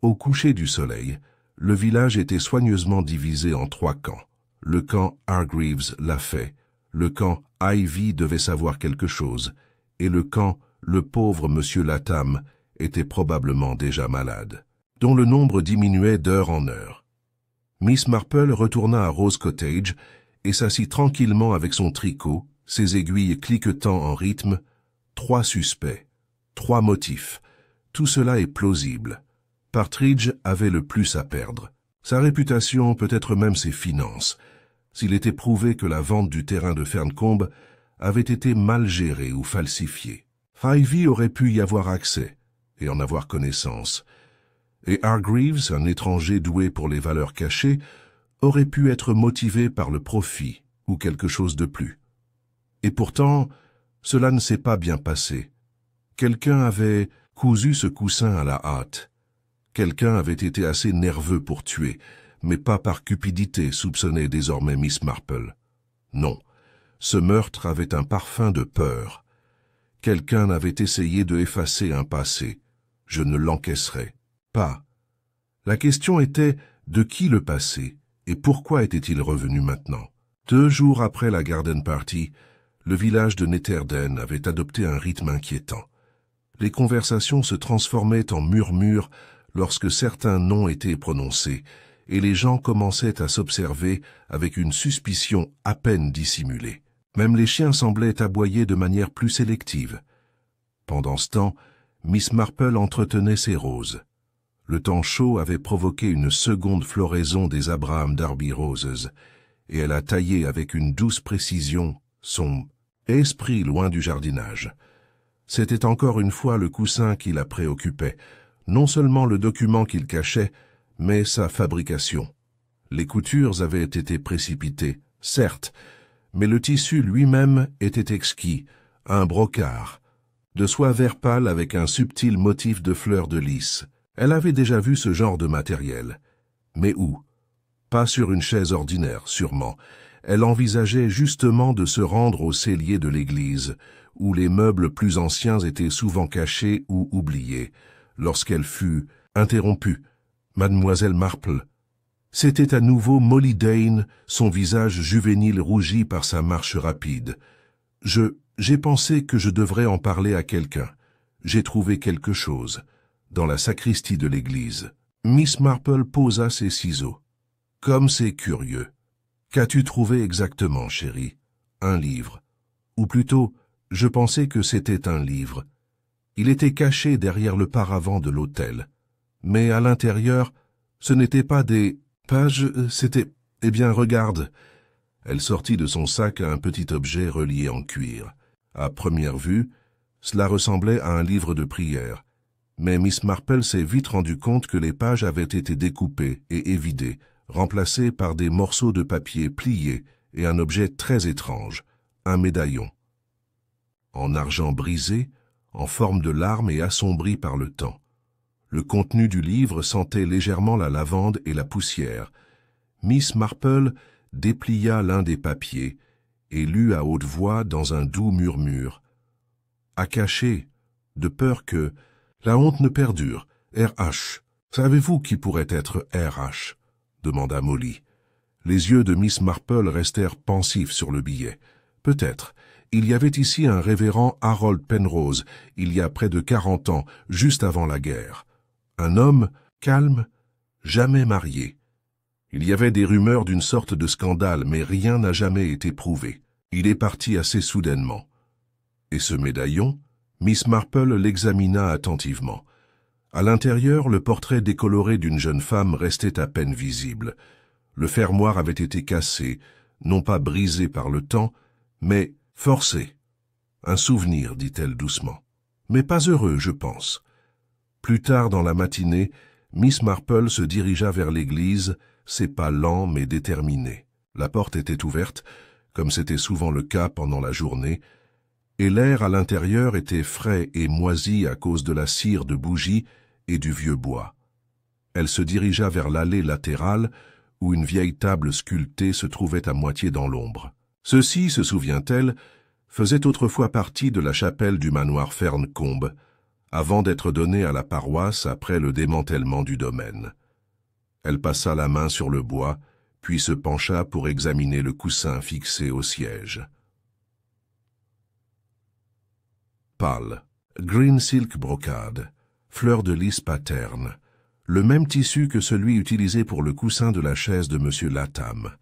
Au coucher du soleil, le village était soigneusement divisé en 3 camps. Le camp Hargreaves l'a fait, le camp Ivy devait savoir quelque chose, et le camp le pauvre Monsieur Latham était probablement déjà malade, dont le nombre diminuait d'heure en heure. Miss Marple retourna à Rose Cottage et s'assit tranquillement avec son tricot, ses aiguilles cliquetant en rythme. 3 suspects, 3 motifs. Tout cela est plausible. Partridge avait le plus à perdre. Sa réputation, peut-être même ses finances, s'il était prouvé que la vente du terrain de Ferncombe avait été mal gérée ou falsifiée. Ivy aurait pu y avoir accès et en avoir connaissance. Et Hargreaves, un étranger doué pour les valeurs cachées, aurait pu être motivé par le profit ou quelque chose de plus. Et pourtant, cela ne s'est pas bien passé. Quelqu'un avait cousu ce coussin à la hâte. Quelqu'un avait été assez nerveux pour tuer, mais pas par cupidité, soupçonnait désormais Miss Marple. Non, ce meurtre avait un parfum de peur. Quelqu'un avait essayé de effacer un passé. Je ne l'encaisserais pas. La question était de qui le passé et pourquoi était-il revenu maintenant? 2 jours après la garden party, le village de Netherden avait adopté un rythme inquiétant. Les conversations se transformaient en murmures lorsque certains noms étaient prononcés, et les gens commençaient à s'observer avec une suspicion à peine dissimulée. Même les chiens semblaient aboyer de manière plus sélective. Pendant ce temps, Miss Marple entretenait ses roses. Le temps chaud avait provoqué une seconde floraison des Abraham Darby Roses, et elle a taillé avec une douce précision son esprit loin du jardinage. C'était encore une fois le coussin qui la préoccupait, non seulement le document qu'il cachait, mais sa fabrication. Les coutures avaient été précipitées, certes, mais le tissu lui-même était exquis, un brocart, de soie vert pâle avec un subtil motif de fleurs de lys. Elle avait déjà vu ce genre de matériel. Mais où? Pas sur une chaise ordinaire, sûrement. Elle envisageait justement de se rendre au cellier de l'église, où les meubles plus anciens étaient souvent cachés ou oubliés, lorsqu'elle fut interrompue. Mademoiselle Marple. C'était à nouveau Molly Dane, son visage juvénile rougi par sa marche rapide. J'ai pensé que je devrais en parler à quelqu'un. J'ai trouvé quelque chose. Dans la sacristie de l'église. Miss Marple posa ses ciseaux. Comme c'est curieux. Qu'as-tu trouvé exactement, chérie? Un livre. Ou plutôt, je pensais que c'était un livre. Il était caché derrière le paravent de l'autel. Mais à l'intérieur, ce n'était pas des pages, c'était... Eh bien, regarde. Elle sortit de son sac un petit objet relié en cuir. À première vue, cela ressemblait à un livre de prière. Mais Miss Marple s'est vite rendu compte que les pages avaient été découpées et évidées, remplacées par des morceaux de papier pliés et un objet très étrange, un médaillon. En argent brisé, en forme de larme et assombri par le temps. Le contenu du livre sentait légèrement la lavande et la poussière. Miss Marple déplia l'un des papiers et lut à haute voix dans un doux murmure. À cacher, de peur que la honte ne perdure. R.H. Savez-vous qui pourrait être R.H. demanda Molly. Les yeux de Miss Marple restèrent pensifs sur le billet. Peut-être. Il y avait ici un révérend Harold Penrose, il y a près de 40 ans, juste avant la guerre. Un homme calme, jamais marié. Il y avait des rumeurs d'une sorte de scandale, mais rien n'a jamais été prouvé. Il est parti assez soudainement. Et ce médaillon, Miss Marple l'examina attentivement. À l'intérieur, le portrait décoloré d'une jeune femme restait à peine visible. Le fermoir avait été cassé, non pas brisé par le temps, mais forcé. Un souvenir, dit-elle doucement. Mais pas heureux, je pense. Plus tard dans la matinée, Miss Marple se dirigea vers l'église, ses pas lents mais déterminés. La porte était ouverte, comme c'était souvent le cas pendant la journée, et l'air à l'intérieur était frais et moisi à cause de la cire de bougies et du vieux bois. Elle se dirigea vers l'allée latérale, où une vieille table sculptée se trouvait à moitié dans l'ombre. Ceci, se souvient-elle, faisait autrefois partie de la chapelle du manoir Ferncombe, avant d'être donnée à la paroisse après le démantèlement du domaine. Elle passa la main sur le bois, puis se pencha pour examiner le coussin fixé au siège. Pâle, green silk brocade, fleur de lys paterne, le même tissu que celui utilisé pour le coussin de la chaise de M. Latham.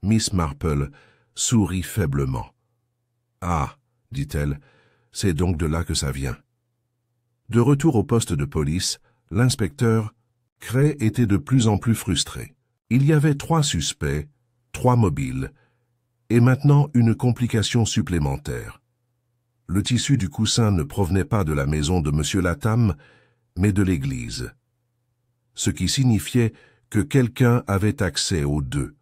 Miss Marple sourit faiblement. « Ah, dit-elle, c'est donc de là que ça vient. » De retour au poste de police, l'inspecteur Cray était de plus en plus frustré. Il y avait 3 suspects, 3 mobiles, et maintenant une complication supplémentaire. Le tissu du coussin ne provenait pas de la maison de M. Latham, mais de l'église. Ce qui signifiait que quelqu'un avait accès aux deux.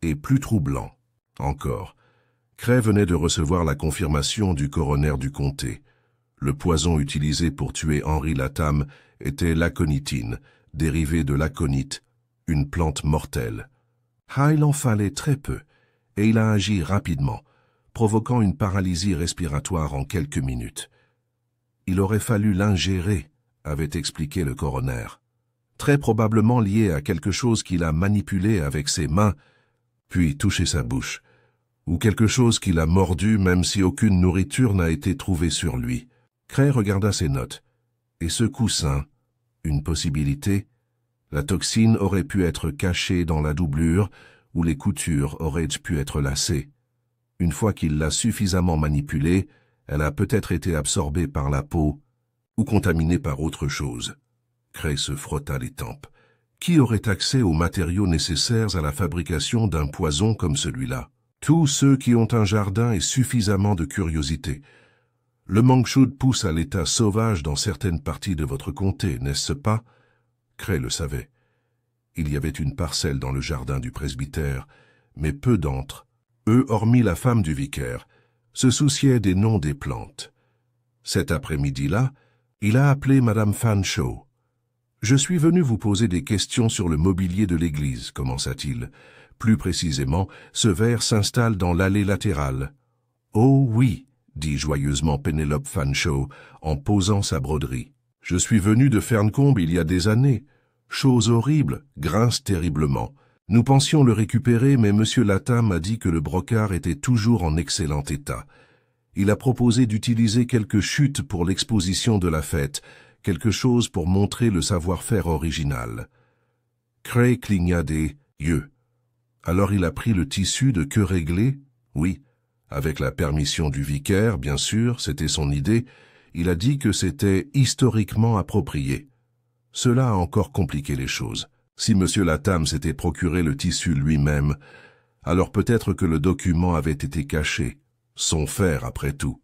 Et plus troublant, encore, Cray venait de recevoir la confirmation du coroner du comté. Le poison utilisé pour tuer Henry Latham était l'aconitine, dérivé de l'aconite, une plante mortelle. Il en fallait très peu, et il a agi rapidement, provoquant une paralysie respiratoire en quelques minutes. Il aurait fallu l'ingérer, avait expliqué le coroner. Très probablement lié à quelque chose qu'il a manipulé avec ses mains, puis touché sa bouche, ou quelque chose qu'il a mordu même si aucune nourriture n'a été trouvée sur lui. Cray regarda ses notes, et ce coussin, une possibilité, la toxine aurait pu être cachée dans la doublure, ou les coutures auraient pu être lacées. Une fois qu'il l'a suffisamment manipulée, elle a peut-être été absorbée par la peau, ou contaminée par autre chose. Cray se frotta les tempes. Qui aurait accès aux matériaux nécessaires à la fabrication d'un poison comme celui-là? Tous ceux qui ont un jardin et suffisamment de curiosité. Le manchoud pousse à l'état sauvage dans certaines parties de votre comté, n'est-ce pas? Cray le savait. Il y avait une parcelle dans le jardin du presbytère, mais peu d'entre eux, hormis la femme du vicaire, se souciaient des noms des plantes. Cet après-midi-là, il a appelé Madame Fanshawe. Je suis venu vous poser des questions sur le mobilier de l'église, commença-t-il. Plus précisément, ce verre s'installe dans l'allée latérale. Oh oui, dit joyeusement Pénélope Fanshawe en posant sa broderie. Je suis venu de Ferncombe il y a des années. Chose horrible, grince terriblement. Nous pensions le récupérer, mais M. Latham a dit que le brocart était toujours en excellent état. Il a proposé d'utiliser quelques chutes pour l'exposition de la fête, quelque chose pour montrer le savoir-faire original. Cray cligna des yeux. Alors il a pris le tissu de queue réglée, oui, avec la permission du vicaire, bien sûr, c'était son idée. Il a dit que c'était historiquement approprié. Cela a encore compliqué les choses. Si M. Latham s'était procuré le tissu lui-même, alors peut-être que le document avait été caché. Son faire, après tout.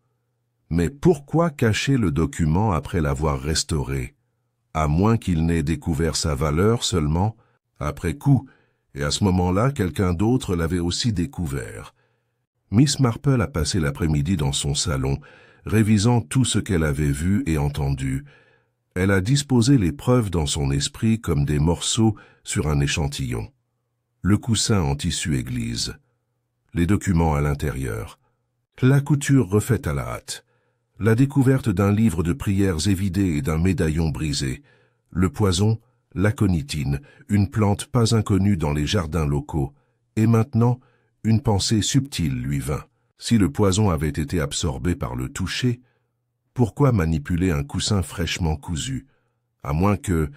Mais pourquoi cacher le document après l'avoir restauré? À moins qu'il n'ait découvert sa valeur seulement, après coup, et à ce moment-là, quelqu'un d'autre l'avait aussi découvert. Miss Marple a passé l'après-midi dans son salon, révisant tout ce qu'elle avait vu et entendu. Elle a disposé les preuves dans son esprit comme des morceaux sur un échantillon. Le coussin en tissu église, les documents à l'intérieur, la couture refaite à la hâte, la découverte d'un livre de prières évidé et d'un médaillon brisé, le poison, l'aconitine, une plante pas inconnue dans les jardins locaux, et maintenant, une pensée subtile lui vint. Si le poison avait été absorbé par le toucher, pourquoi manipuler un coussin fraîchement cousu, à moins que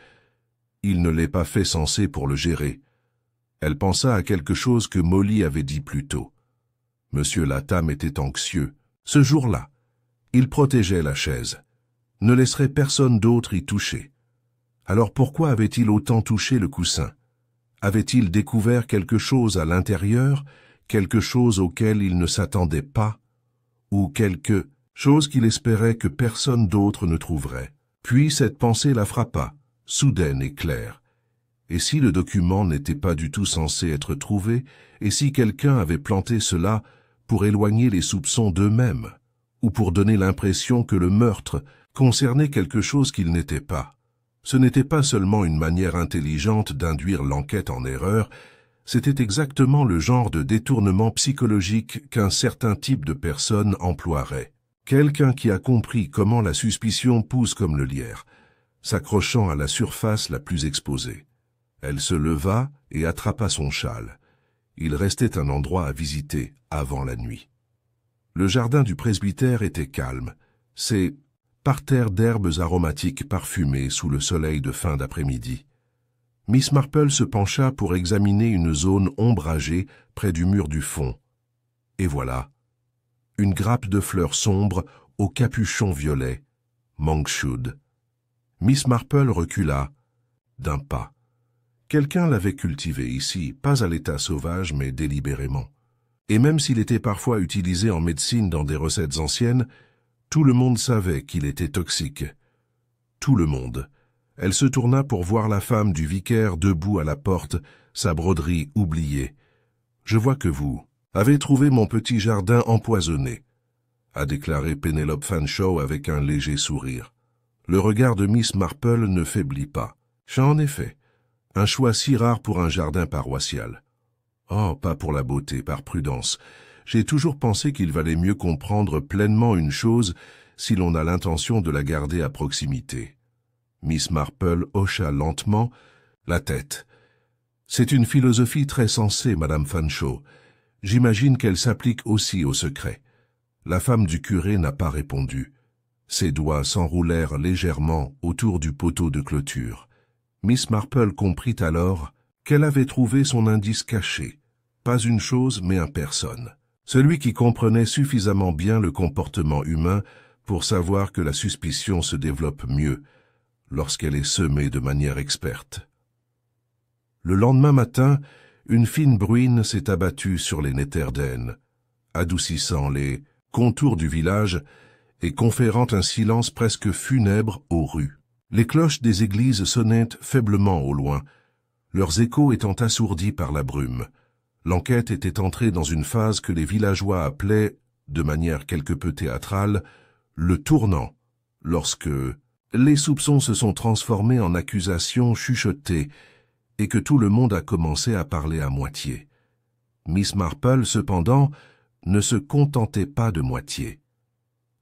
il ne l'ait pas fait censer pour le gérer? Elle pensa à quelque chose que Molly avait dit plus tôt. Monsieur Latham était anxieux. Ce jour-là, il protégeait la chaise, ne laisserait personne d'autre y toucher. Alors pourquoi avait-il autant touché le coussin? Avait-il découvert quelque chose à l'intérieur, quelque chose auquel il ne s'attendait pas, ou quelque chose qu'il espérait que personne d'autre ne trouverait? Puis cette pensée la frappa, soudaine et claire. Et si le document n'était pas du tout censé être trouvé, et si quelqu'un avait planté cela pour éloigner les soupçons d'eux-mêmes, ou pour donner l'impression que le meurtre concernait quelque chose qu'il n'était pas? Ce n'était pas seulement une manière intelligente d'induire l'enquête en erreur, c'était exactement le genre de détournement psychologique qu'un certain type de personne emploierait. Quelqu'un qui a compris comment la suspicion pousse comme le lierre, s'accrochant à la surface la plus exposée. Elle se leva et attrapa son châle. Il restait un endroit à visiter avant la nuit. Le jardin du presbytère était calme. Ses parterres d'herbes aromatiques parfumées sous le soleil de fin d'après-midi. Miss Marple se pencha pour examiner une zone ombragée près du mur du fond. Et voilà, une grappe de fleurs sombres au capuchon violet, Monkshood. Miss Marple recula d'un pas. Quelqu'un l'avait cultivé ici, pas à l'état sauvage, mais délibérément. Et même s'il était parfois utilisé en médecine dans des recettes anciennes, tout le monde savait qu'il était toxique. Tout le monde. Elle se tourna pour voir la femme du vicaire debout à la porte, sa broderie oubliée. « Je vois que vous avez trouvé mon petit jardin empoisonné », a déclaré Pénélope Fanshawe avec un léger sourire. Le regard de Miss Marple ne faiblit pas. « En effet, un choix si rare pour un jardin paroissial. » Oh, pas pour la beauté, par prudence. J'ai toujours pensé qu'il valait mieux comprendre pleinement une chose si l'on a l'intention de la garder à proximité. Miss Marple hocha lentement la tête. C'est une philosophie très sensée, Madame Fanshawe. J'imagine qu'elle s'applique aussi au secret. La femme du curé n'a pas répondu. Ses doigts s'enroulèrent légèrement autour du poteau de clôture. Miss Marple comprit alors qu'elle avait trouvé son indice caché. Pas une chose, mais un personne. Celui qui comprenait suffisamment bien le comportement humain pour savoir que la suspicion se développe mieux lorsqu'elle est semée de manière experte. Le lendemain matin, une fine bruine s'est abattue sur les Netherden, adoucissant les contours du village et conférant un silence presque funèbre aux rues. Les cloches des églises sonnaient faiblement au loin, leurs échos étant assourdis par la brume. L'enquête était entrée dans une phase que les villageois appelaient, de manière quelque peu théâtrale, le tournant, lorsque, Les soupçons se sont transformés en accusations chuchotées et que tout le monde a commencé à parler à moitié. Miss Marple, cependant, ne se contentait pas de moitié.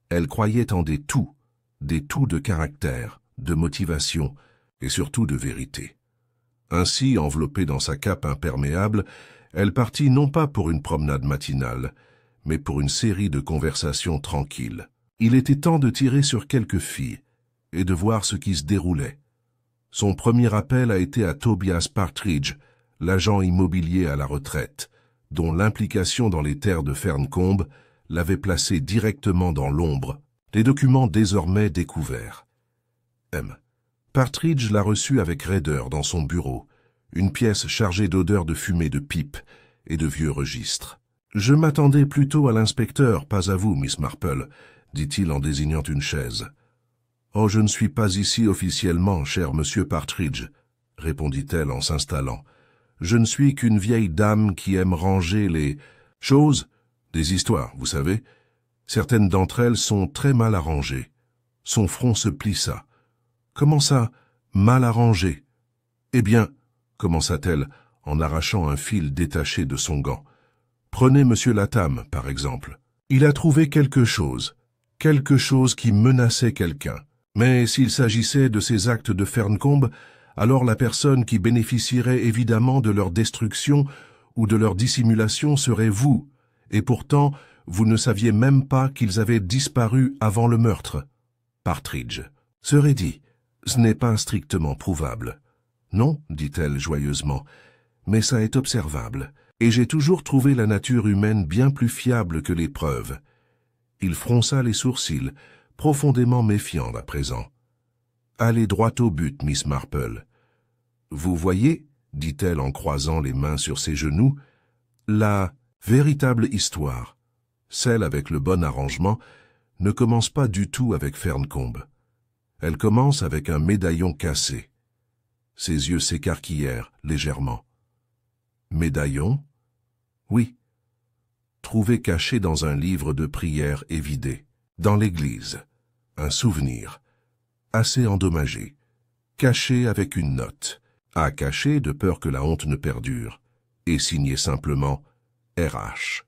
Elle croyait en des tout de caractère, de motivation et surtout de vérité. Ainsi, enveloppée dans sa cape imperméable, elle partit non pas pour une promenade matinale, mais pour une série de conversations tranquilles. Il était temps de tirer sur quelques filles et de voir ce qui se déroulait. Son premier appel a été à Tobias Partridge, l'agent immobilier à la retraite, dont l'implication dans les terres de Ferncombe l'avait placé directement dans l'ombre, des documents désormais découverts. Partridge l'a reçu avec raideur dans son bureau, une pièce chargée d'odeurs de fumée de pipe et de vieux registres. « Je m'attendais plutôt à l'inspecteur, pas à vous, Miss Marple, » dit-il en désignant une chaise. « Oh, je ne suis pas ici officiellement, cher monsieur Partridge, » répondit-elle en s'installant. « Je ne suis qu'une vieille dame qui aime ranger les choses, des histoires, vous savez. Certaines d'entre elles sont très mal arrangées. » Son front se plissa. « Comment ça, mal arrangé ?»« Eh bien, » commença-t-elle en arrachant un fil détaché de son gant. « Prenez monsieur Latham, par exemple. Il a trouvé quelque chose qui menaçait quelqu'un. Mais s'il s'agissait de ces actes de Ferncombe, alors la personne qui bénéficierait évidemment de leur destruction ou de leur dissimulation serait vous, et pourtant vous ne saviez même pas qu'ils avaient disparu avant le meurtre. » Partridge serait dit. « Ce n'est pas strictement prouvable. »« Non, dit-elle joyeusement, mais ça est observable, et j'ai toujours trouvé la nature humaine bien plus fiable que les preuves. » Il fronça les sourcils, profondément méfiant à présent. « Allez droit au but, Miss Marple. Vous voyez, dit-elle en croisant les mains sur ses genoux, la véritable histoire, celle avec le bon arrangement, ne commence pas du tout avec Ferncombe. Elle commence avec un médaillon cassé. » Ses yeux s'écarquillèrent légèrement. « Médaillon ? Oui. Trouvé caché dans un livre de prière évidé, dans l'église. Un souvenir, assez endommagé, caché avec une note, à cacher de peur que la honte ne perdure, et signé simplement RH.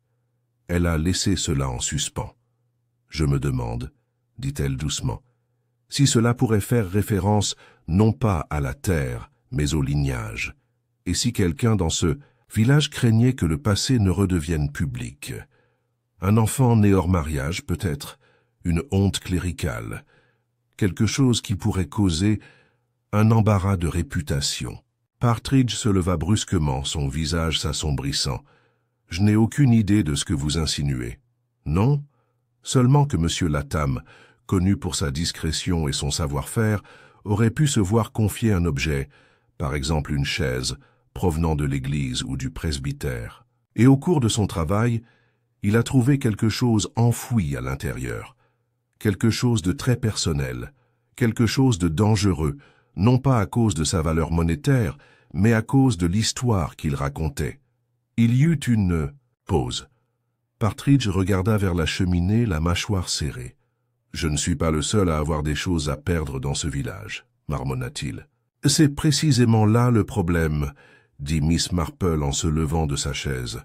Elle a laissé cela en suspens. Je me demande, dit-elle doucement, si cela pourrait faire référence non pas à la terre, mais au lignage, et si quelqu'un dans ce village craignait que le passé ne redevienne public. Un enfant né hors mariage, peut-être, une honte cléricale, quelque chose qui pourrait causer un embarras de réputation. Partridge se leva brusquement, son visage s'assombrissant. « Je n'ai aucune idée de ce que vous insinuez. »« Non, seulement que M. Latham, connu pour sa discrétion et son savoir-faire, aurait pu se voir confier un objet, par exemple une chaise, provenant de l'église ou du presbytère. Et au cours de son travail, il a trouvé quelque chose enfoui à l'intérieur, quelque chose de très personnel, quelque chose de dangereux, non pas à cause de sa valeur monétaire, mais à cause de l'histoire qu'il racontait. Il y eut une pause. Partridge regarda vers la cheminée, la mâchoire serrée. « Je ne suis pas le seul à avoir des choses à perdre dans ce village, » marmonna-t-il. « C'est précisément là le problème, » dit Miss Marple en se levant de sa chaise.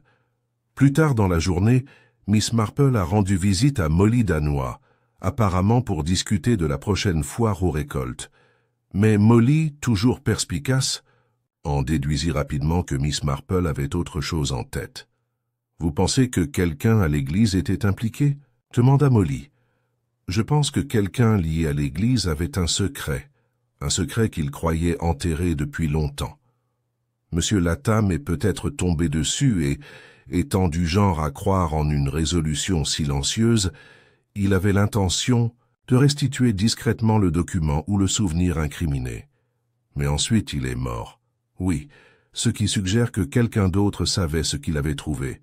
Plus tard dans la journée, Miss Marple a rendu visite à Molly Danois, apparemment pour discuter de la prochaine foire aux récoltes. Mais Molly, toujours perspicace, en déduisit rapidement que Miss Marple avait autre chose en tête. « Vous pensez que quelqu'un à l'église était impliqué ?» demanda Molly. « Je pense que quelqu'un lié à l'église avait un secret qu'il croyait enterré depuis longtemps. Monsieur Latham est peut-être tombé dessus et, étant du genre à croire en une résolution silencieuse, il avait l'intention de restituer discrètement le document ou le souvenir incriminé. Mais ensuite il est mort. Oui, ce qui suggère que quelqu'un d'autre savait ce qu'il avait trouvé.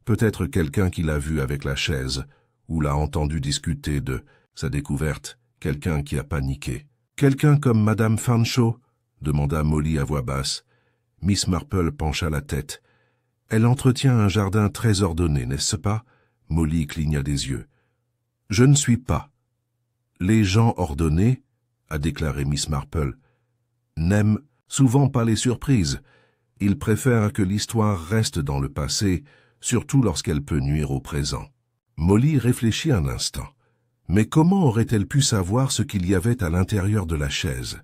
Peut-être quelqu'un qui l'a vu avec la chaise, ou l'a entendu discuter de sa découverte, quelqu'un qui a paniqué. « Quelqu'un comme Madame Fanshawe ?» demanda Molly à voix basse. Miss Marple pencha la tête. « Elle entretient un jardin très ordonné, n'est-ce pas ?» Molly cligna des yeux. « Je ne suis pas. Les gens ordonnés, a déclaré Miss Marple, n'aime souvent pas les surprises. Il préfère que l'histoire reste dans le passé, surtout lorsqu'elle peut nuire au présent. Molly réfléchit un instant. Mais comment aurait-elle pu savoir ce qu'il y avait à l'intérieur de la chaise?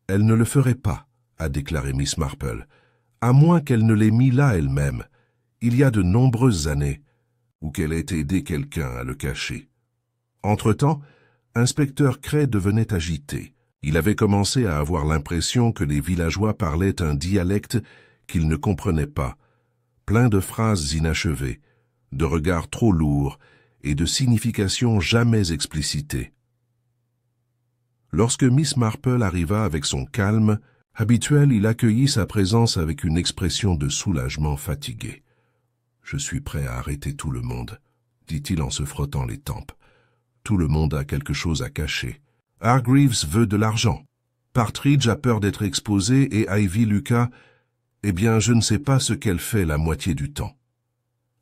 Elle ne le ferait pas, a déclaré Miss Marple, à moins qu'elle ne l'ait mis là elle-même, il y a de nombreuses années, ou qu'elle ait aidé quelqu'un à le cacher. Entre-temps, Inspecteur Cray devenait agité. Il avait commencé à avoir l'impression que les villageois parlaient un dialecte qu'il ne comprenait pas, plein de phrases inachevées, de regards trop lourds et de significations jamais explicitées. Lorsque Miss Marple arriva avec son calme habituel, il accueillit sa présence avec une expression de soulagement fatigué. « Je suis prêt à arrêter tout le monde, » dit-il en se frottant les tempes. « Tout le monde a quelque chose à cacher. Hargreaves veut de l'argent. Partridge a peur d'être exposé et Ivy Lucas, eh bien, je ne sais pas ce qu'elle fait la moitié du temps.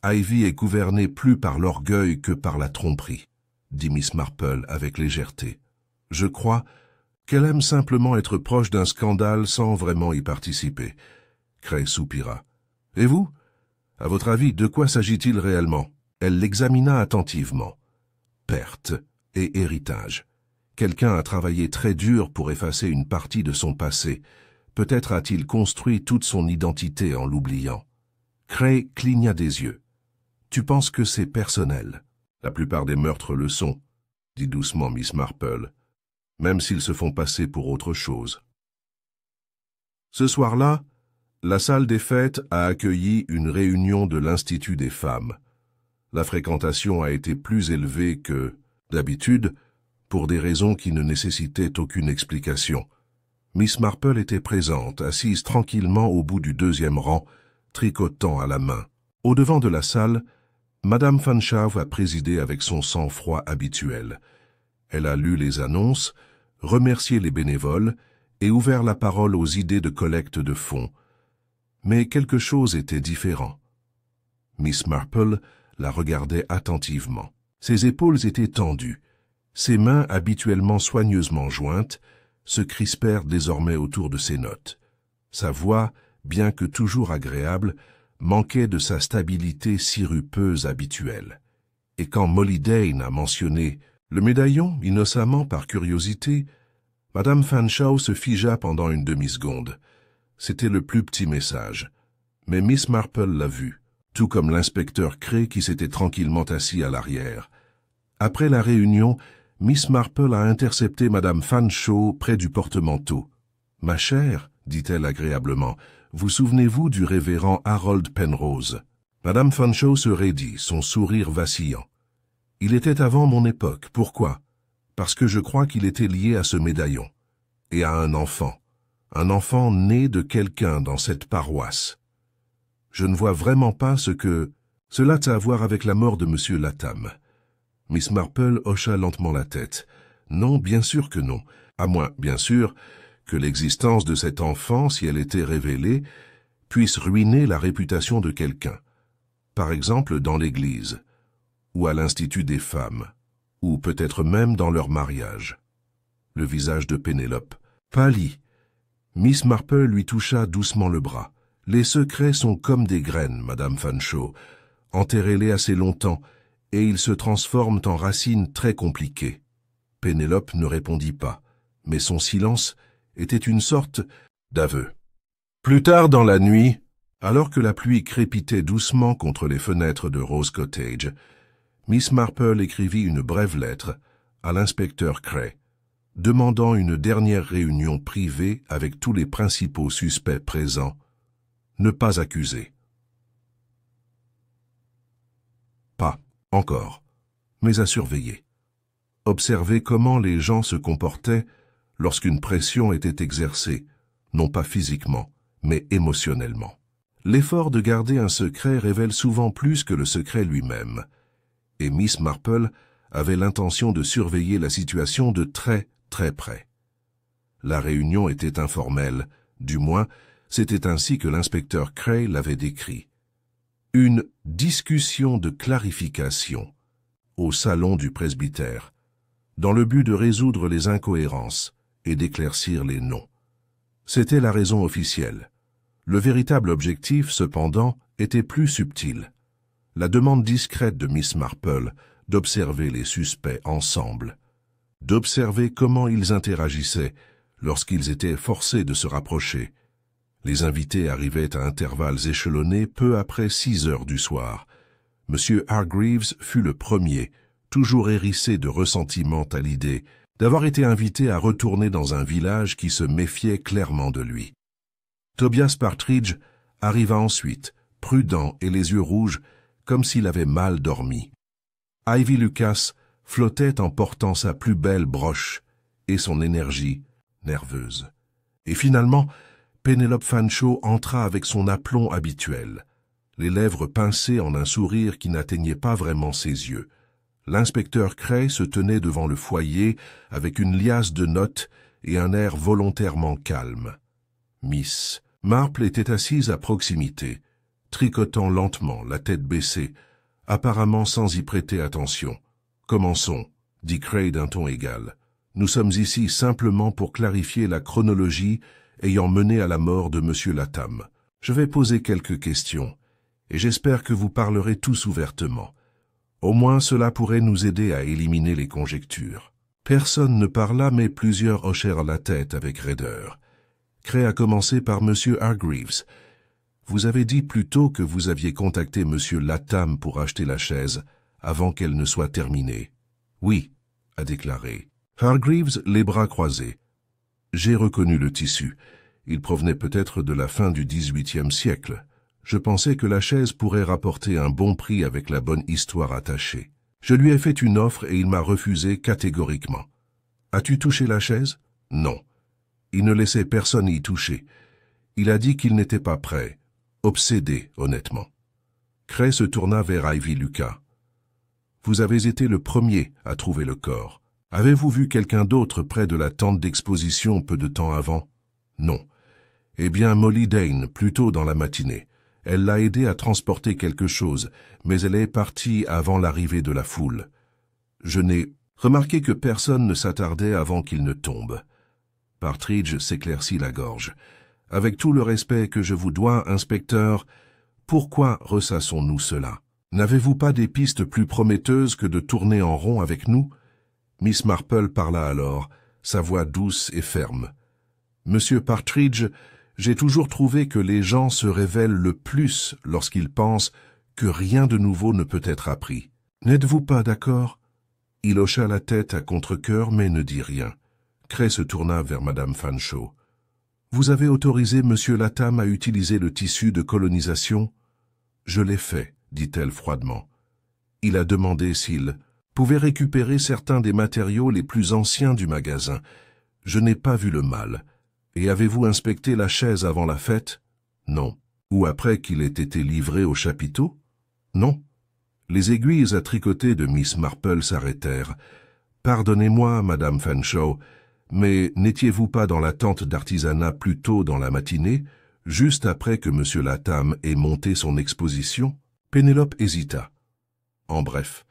Ivy est gouvernée plus par l'orgueil que par la tromperie, » dit Miss Marple avec légèreté. « Je crois qu'elle aime simplement être proche d'un scandale sans vraiment y participer. » Cray soupira. « Et vous? À votre avis, de quoi s'agit-il réellement ?» Elle l'examina attentivement. Perte et héritage. Quelqu'un a travaillé très dur pour effacer une partie de son passé. Peut-être a-t-il construit toute son identité en l'oubliant. Cray cligna des yeux. « Tu penses que c'est personnel? » « La plupart des meurtres le sont, » dit doucement Miss Marple, « même s'ils se font passer pour autre chose. » Ce soir-là, la salle des fêtes a accueilli une réunion de l'Institut des femmes. La fréquentation a été plus élevée que d'habitude, pour des raisons qui ne nécessitaient aucune explication. Miss Marple était présente, assise tranquillement au bout du deuxième rang, tricotant à la main. Au devant de la salle, Madame Fanshawe a présidé avec son sang-froid habituel. Elle a lu les annonces, remercié les bénévoles et ouvert la parole aux idées de collecte de fonds. Mais quelque chose était différent. Miss Marple la regardait attentivement. Ses épaules étaient tendues. Ses mains, habituellement soigneusement jointes, se crispèrent désormais autour de ses notes. Sa voix, bien que toujours agréable, manquait de sa stabilité sirupeuse habituelle. Et quand Molly Dane a mentionné le médaillon, innocemment par curiosité, Madame Fanshawe se figea pendant une demi-seconde. C'était le plus petit message. Mais Miss Marple l'a vu, tout comme l'inspecteur Cray qui s'était tranquillement assis à l'arrière. Après la réunion, Miss Marple a intercepté Madame Fanshawe près du porte-manteau. « Ma chère, » dit-elle agréablement, « vous souvenez-vous du révérend Harold Penrose ?» Madame Fanshawe se raidit, son sourire vacillant. « Il était avant mon époque. Pourquoi? Parce que je crois qu'il était lié à ce médaillon. Et à un enfant né de quelqu'un dans cette paroisse. Je ne vois vraiment pas ce que cela a à voir avec la mort de M. Latham. » Miss Marple hocha lentement la tête. « Non, bien sûr que non. À moins, bien sûr, que l'existence de cet enfant, si elle était révélée, puisse ruiner la réputation de quelqu'un. Par exemple dans l'Église, ou à l'Institut des femmes, ou peut-être même dans leur mariage. » Le visage de Pénélope pâlit. Miss Marple lui toucha doucement le bras. « Les secrets sont comme des graines, Madame Fanshawe. Enterrez-les assez longtemps, et ils se transforment en racines très compliquées. » Pénélope ne répondit pas, mais son silence était une sorte d'aveu. Plus tard dans la nuit, alors que la pluie crépitait doucement contre les fenêtres de Rose Cottage, Miss Marple écrivit une brève lettre à l'inspecteur Cray, demandant une dernière réunion privée avec tous les principaux suspects présents. Ne pas accuser. Pas encore, mais à surveiller. Observer comment les gens se comportaient lorsqu'une pression était exercée, non pas physiquement, mais émotionnellement. L'effort de garder un secret révèle souvent plus que le secret lui-même, et Miss Marple avait l'intention de surveiller la situation de très, très près. La réunion était informelle, du moins, c'était ainsi que l'inspecteur Cray l'avait décrit. Une discussion de clarification au salon du presbytère, dans le but de résoudre les incohérences et d'éclaircir les noms. C'était la raison officielle. Le véritable objectif, cependant, était plus subtil. La demande discrète de Miss Marple d'observer les suspects ensemble, d'observer comment ils interagissaient lorsqu'ils étaient forcés de se rapprocher. Les invités arrivaient à intervalles échelonnés peu après 6 heures du soir. M. Hargreaves fut le premier, toujours hérissé de ressentiment à l'idée d'avoir été invité à retourner dans un village qui se méfiait clairement de lui. Tobias Partridge arriva ensuite, prudent et les yeux rouges, comme s'il avait mal dormi. Ivy Lucas flottait en portant sa plus belle broche et son énergie nerveuse. Et finalement, Penelope Fanshawe entra avec son aplomb habituel, les lèvres pincées en un sourire qui n'atteignait pas vraiment ses yeux. L'inspecteur Cray se tenait devant le foyer avec une liasse de notes et un air volontairement calme. Miss Marple était assise à proximité, tricotant lentement, la tête baissée, apparemment sans y prêter attention. « Commençons », dit Cray d'un ton égal. « Nous sommes ici simplement pour clarifier la chronologie ayant mené à la mort de M. Latham. Je vais poser quelques questions, et j'espère que vous parlerez tous ouvertement. Au moins cela pourrait nous aider à éliminer les conjectures. » Personne ne parla, mais plusieurs hochèrent la tête avec raideur. Cray a commencé par M. Hargreaves. « Vous avez dit plus tôt que vous aviez contacté M. Latham pour acheter la chaise avant qu'elle ne soit terminée. »« Oui, » a déclaré Hargreaves, les bras croisés. « J'ai reconnu le tissu. Il provenait peut-être de la fin du XVIIIe siècle. Je pensais que la chaise pourrait rapporter un bon prix avec la bonne histoire attachée. Je lui ai fait une offre et il m'a refusé catégoriquement. « As-tu touché la chaise ?»« Non. Il ne laissait personne y toucher. Il a dit qu'il n'était pas prêt. Obsédé, honnêtement. » Cray se tourna vers Ivy Lucas. « Vous avez été le premier à trouver le corps. Avez-vous vu quelqu'un d'autre près de la tente d'exposition peu de temps avant ? » « Non. Eh bien, Molly Dane, plus tôt dans la matinée. Elle l'a aidé à transporter quelque chose, mais elle est partie avant l'arrivée de la foule. Je n'ai remarqué que personne ne s'attardait avant qu'il ne tombe. » Partridge s'éclaircit la gorge. « Avec tout le respect que je vous dois, inspecteur, pourquoi ressassons-nous cela? N'avez-vous pas des pistes plus prometteuses que de tourner en rond avec nous ?» Miss Marple parla alors, sa voix douce et ferme. « Monsieur Partridge, j'ai toujours trouvé que les gens se révèlent le plus lorsqu'ils pensent que rien de nouveau ne peut être appris. N'êtes-vous pas d'accord ?» Il hocha la tête à contre-cœur, mais ne dit rien. Cray se tourna vers Madame Fanshawe. « Vous avez autorisé Monsieur Latham à utiliser le tissu de colonisation ?»« Je l'ai fait, » dit-elle froidement. « Il a demandé s'il pouvait récupérer certains des matériaux les plus anciens du magasin. Je n'ai pas vu le mal. Et avez-vous inspecté la chaise avant la fête ? Non. Ou après qu'il ait été livré au chapiteau ? Non. » Les aiguilles à tricoter de Miss Marple s'arrêtèrent. « Pardonnez-moi, Madame Fanshawe, mais n'étiez-vous pas dans la tente d'artisanat plus tôt dans la matinée, juste après que M. Latham ait monté son exposition ?» Pénélope hésita. « En bref,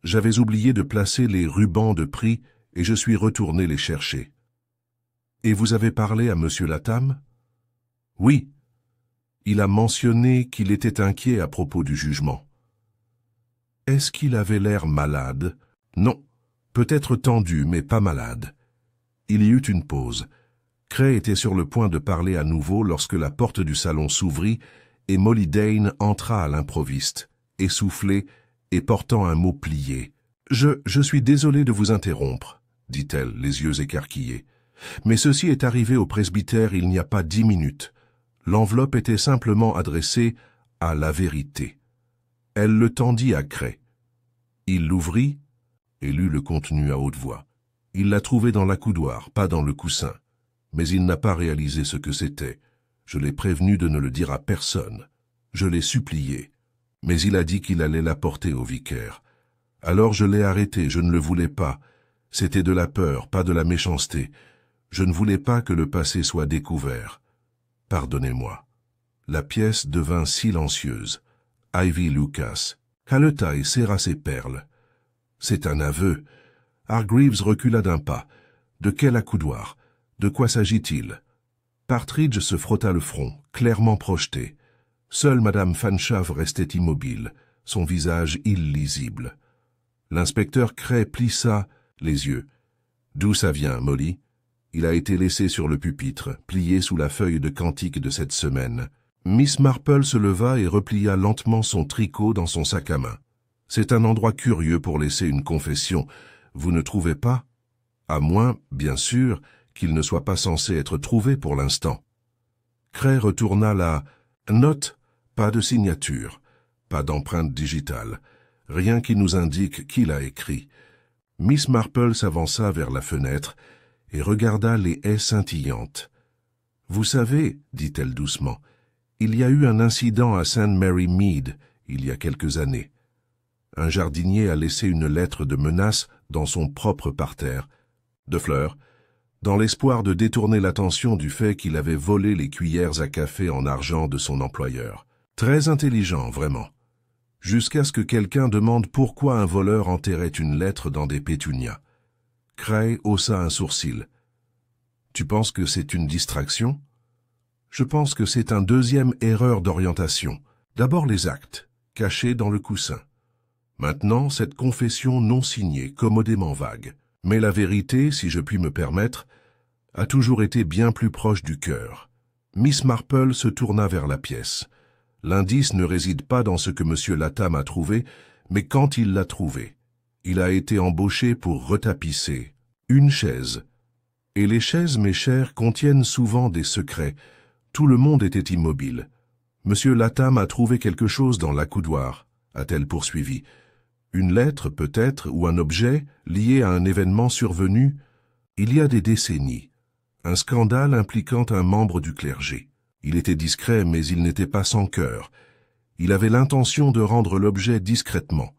j'avais oublié de placer les rubans de prix et je suis retourné les chercher. »« Et vous avez parlé à M. Latham ?»« Oui. Il a mentionné qu'il était inquiet à propos du jugement. »« Est-ce qu'il avait l'air malade ?»« Non. Peut-être tendu, mais pas malade. » Il y eut une pause. Cray était sur le point de parler à nouveau lorsque la porte du salon s'ouvrit et Molly Dane entra à l'improviste, essoufflée et portant un mot plié. « Je suis désolée de vous interrompre, » dit-elle, les yeux écarquillés. « Mais ceci est arrivé au presbytère il n'y a pas 10 minutes. L'enveloppe était simplement adressée à la vérité. » Elle le tendit à Cray. Il l'ouvrit et lut le contenu à haute voix. Il l'a trouvé dans l'accoudoir, pas dans le coussin. Mais il n'a pas réalisé ce que c'était. Je l'ai prévenu de ne le dire à personne. Je l'ai supplié. Mais il a dit qu'il allait l'apporter au vicaire. Alors je l'ai arrêté, je ne le voulais pas. C'était de la peur, pas de la méchanceté. Je ne voulais pas que le passé soit découvert. Pardonnez-moi. » La pièce devint silencieuse. Ivy Lucas haleta et serra ses perles. « C'est un aveu. » Hargreaves recula d'un pas. De quel accoudoir? De quoi s'agit-il? Partridge se frotta le front, clairement projeté. Seule Madame Fanshawe restait immobile, son visage illisible. L'inspecteur Cray plissa les yeux. D'où ça vient, Molly? Il a été laissé sur le pupitre, plié sous la feuille de cantique de cette semaine. Miss Marple se leva et replia lentement son tricot dans son sac à main. C'est un endroit curieux pour laisser une confession, vous ne trouvez pas? À moins, bien sûr, qu'il ne soit pas censé être trouvé pour l'instant. Cray retourna la note, pas de signature, pas d'empreinte digitale, rien qui nous indique qui l'a écrit. Miss Marple s'avança vers la fenêtre et regarda les haies scintillantes. « Vous savez, dit-elle doucement, il y a eu un incident à St. Mary Mead il y a quelques années. Un jardinier a laissé une lettre de menace dans son propre parterre, de fleurs, dans l'espoir de détourner l'attention du fait qu'il avait volé les cuillères à café en argent de son employeur. Très intelligent, vraiment. Jusqu'à ce que quelqu'un demande pourquoi un voleur enterrait une lettre dans des pétunias. Cray haussa un sourcil. « Tu penses que c'est une distraction ?»« Je pense que c'est un deuxième erreur d'orientation. D'abord les actes, cachés dans le coussin. Maintenant, cette confession non signée, commodément vague. Mais la vérité, si je puis me permettre, a toujours été bien plus proche du cœur. » Miss Marple se tourna vers la pièce. L'indice ne réside pas dans ce que M. Latham a trouvé, mais quand il l'a trouvé. Il a été embauché pour retapisser une chaise. Et les chaises, mes chers, contiennent souvent des secrets. Tout le monde était immobile. M. Latham a trouvé quelque chose dans l'accoudoir, a-t-elle poursuivi. Une lettre, peut-être, ou un objet lié à un événement survenu il y a des décennies. Un scandale impliquant un membre du clergé. Il était discret, mais il n'était pas sans cœur. Il avait l'intention de rendre l'objet discrètement.